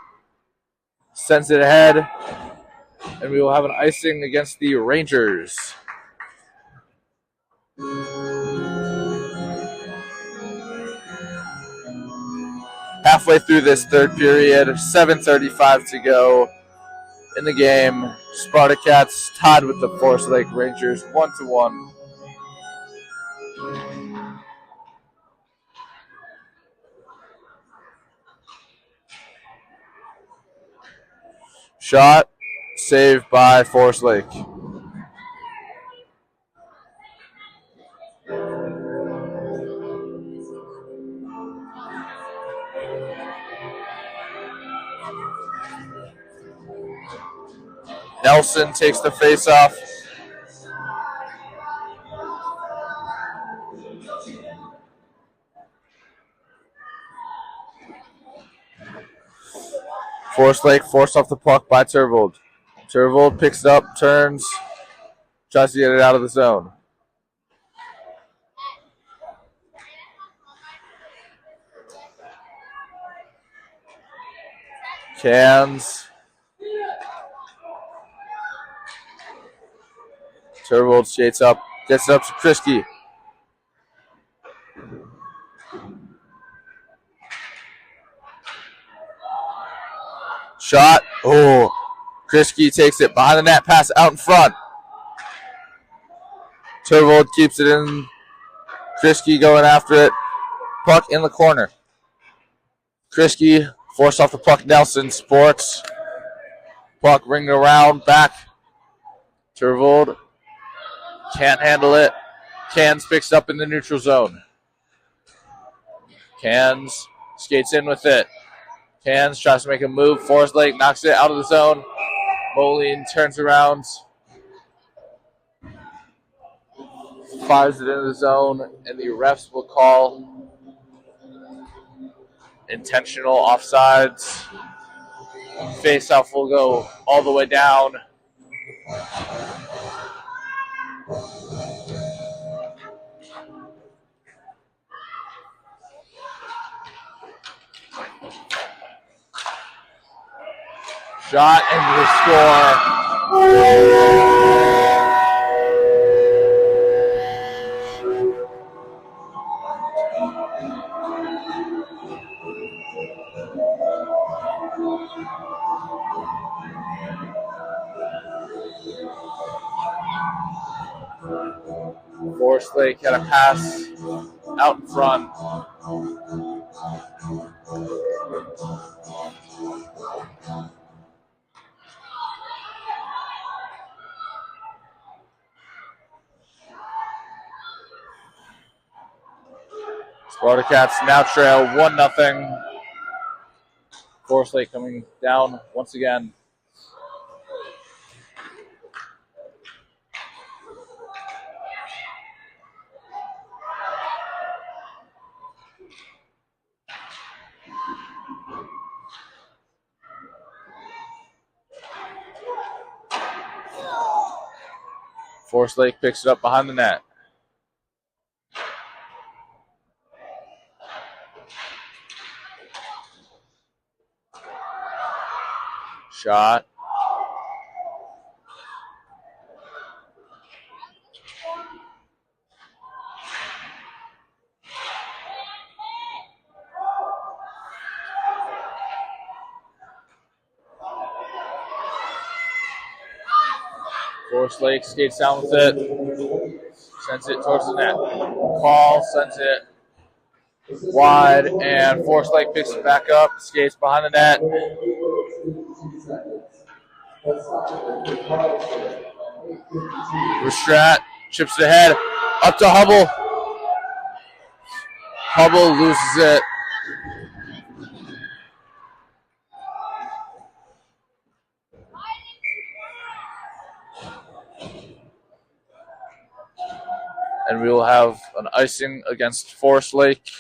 A: sends it ahead, and we will have an icing against the Rangers. Halfway through this third period, 7:35 to go in the game. Spartacats tied with the Forest Lake Rangers 1-1. Shot saved by Forest Lake. Nelson takes the face-off. Forest Lake forced off the puck by Tervold. Tervold picks it up, turns, tries to get it out of the zone. Cans. Tervold skates up, gets it up to Krisky. Shot. Oh, Krisky takes it behind the net, pass out in front. Tervold keeps it in. Krisky going after it. Puck in the corner. Krisky forced off the puck. Nelson sports. Puck ringing around, back. Tervold can't handle it. Cans picks it up in the neutral zone. Cans skates in with it. Cans tries to make a move. Forest Lake knocks it out of the zone. Moline turns around. Fires it into the zone, and the refs will call intentional offsides. Face-off will go all the way down. Shot and the score. Forest Lake had a pass out in front. Spartacats now trail 1-0. Forest Lake coming down once again. Forest Lake picks it up behind the net. Shot. Forest Lake skates down with it. Sends it towards the net. Call sends it wide, and Forest Lake picks it back up. Skates behind the net. Restrat chips it ahead. Up to Hubble. Hubble loses it. And we will have an icing against Forest Lake.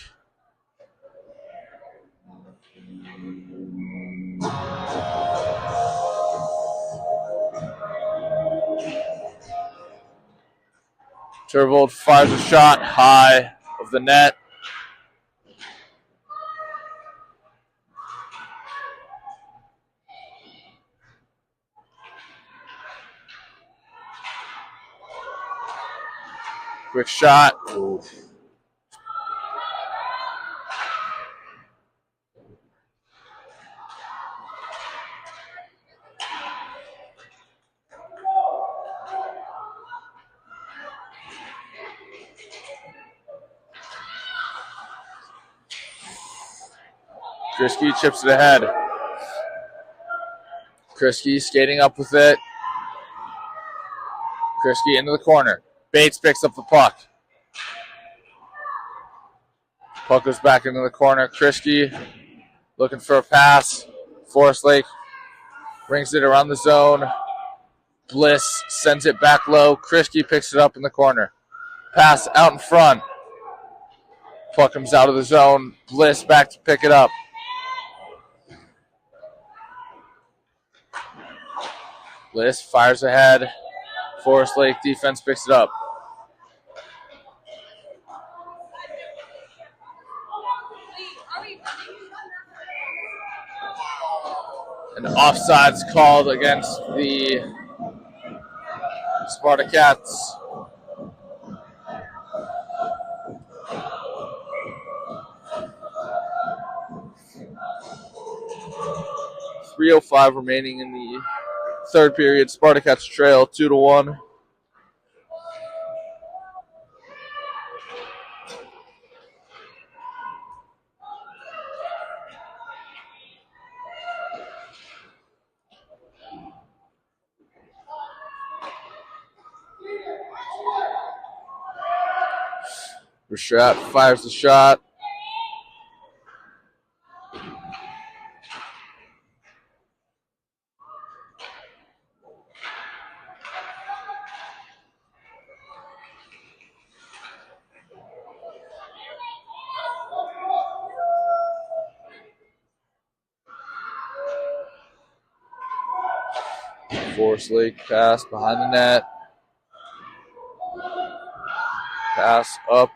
A: Turvold fires a shot high of the net. Quick shot. Ooh. Krisky chips it ahead. Krisky skating up with it. Krisky into the corner. Bates picks up the puck. Puck goes back into the corner. Krisky looking for a pass. Forest Lake brings it around the zone. Bliss sends it back low. Krisky picks it up in the corner. Pass out in front. Puck comes out of the zone. Bliss back to pick it up. Bliss fires ahead. Forest Lake defense picks it up. An offside's called against the Spartacats. .305 remaining in the third period. Spartacats trail 2-1. Rashad fires the shot. Forest Lake pass behind the net. Pass up.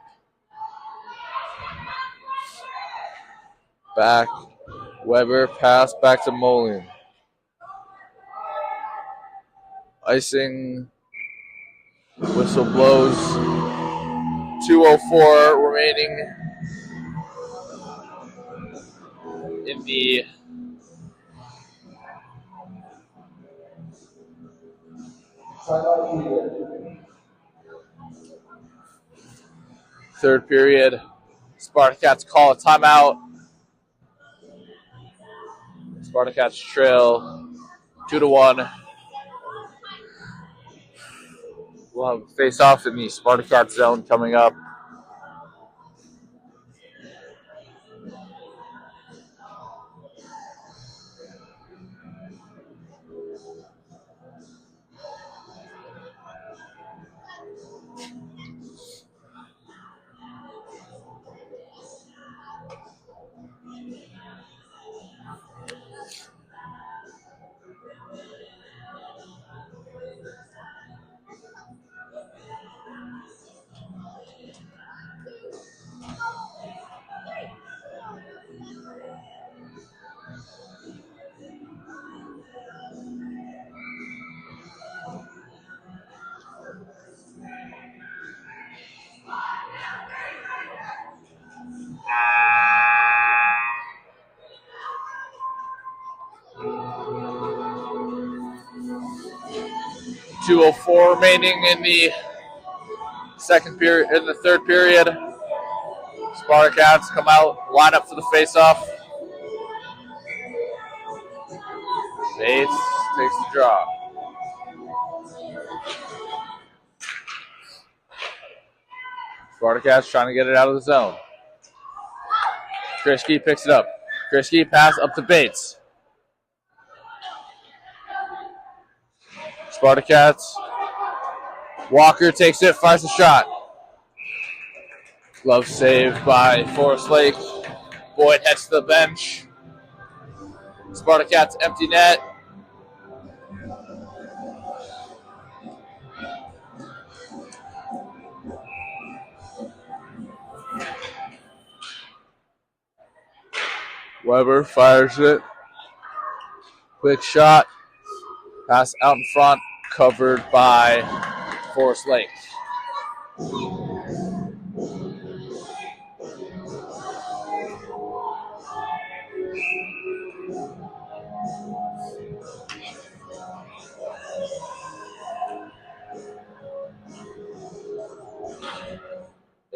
A: Back. Weber pass back to Moline. Icing whistle blows. 2:04 remaining in the third period. Spartacats call a timeout. Spartacats trail 2-1. We'll have a face-off in the Spartacats zone coming up. .204 remaining in the second period. In the third period, Spartacats come out, line up for the face-off. Bates takes the draw. Spartacats trying to get it out of the zone. Krisky picks it up. Krisky pass up to Bates. Spartacats. Walker takes it, fires a shot. Glove saved by Forest Lake. Boyd heads to the bench. Spartacats empty net. Weber fires it. Quick shot. Pass out in front, covered by Forest Lake.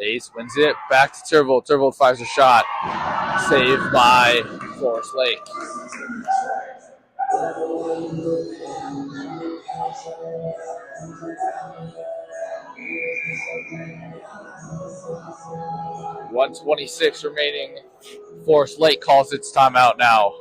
A: Ace wins it. Back to Turvold. Turvold fires a shot. Saved by Forest Lake. .126 remaining. Forest Lake calls its timeout now.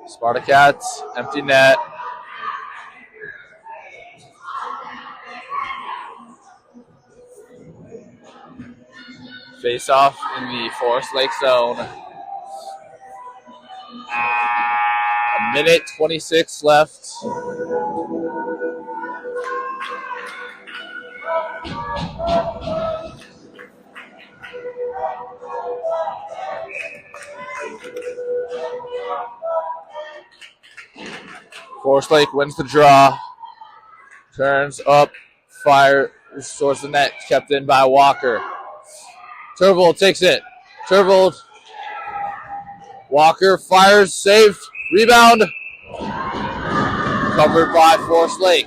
A: Spartacats, empty net. Face off in the Forest Lake zone. A minute 26 left. Forest Lake wins the draw. Turns up, fire, towards the net, kept in by Walker. Turvold takes it. Turvold. Walker fires, saved, rebound. Covered by Forest Lake.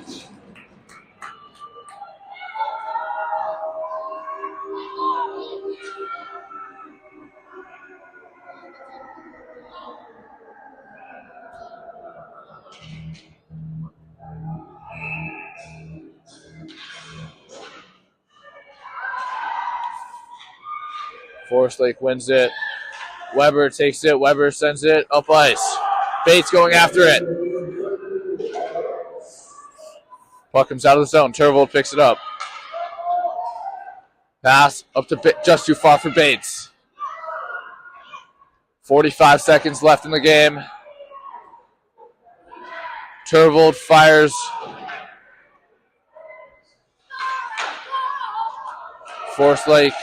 A: Forest Lake wins it. Weber takes it. Weber sends it up ice. Bates going after it. Puck comes out of the zone. Turvold picks it up. Pass up to just too far for Bates. 45 seconds left in the game. Turvold fires. Forest Lake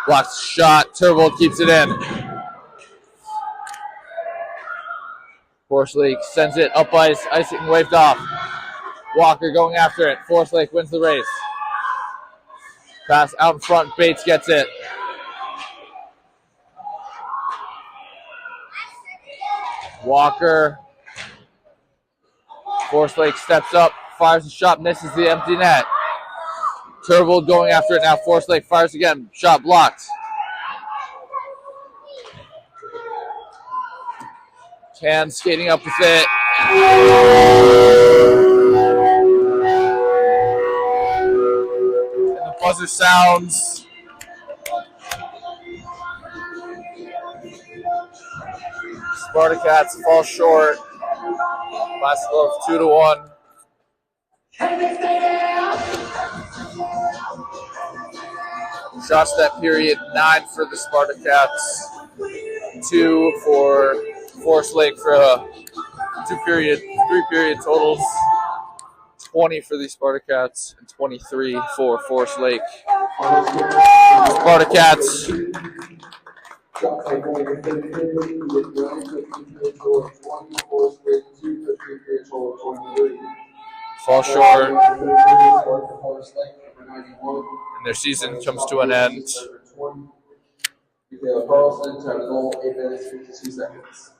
A: blocks the shot. Turvold keeps it in. Forest Lake sends it up ice. Icing waved off. Walker going after it. Forest Lake wins the race. Pass out in front. Bates gets it. Walker. Forest Lake steps up. Fires the shot. Misses the empty net. Turvold going after it now. Forest Lake fires again. Shot blocked. Can skating up with it. And the buzzer sounds. Spartacats fall short by a score of 2-1. Shots that period 9 for the Spartacats, 2 for Forest Lake for a 3-period totals. 20 for the Spartacats and 23 for Forest Lake. Spartacats fall short, and their season comes to an end.
B: Carlson, time to goal, 8 minutes, 52 seconds.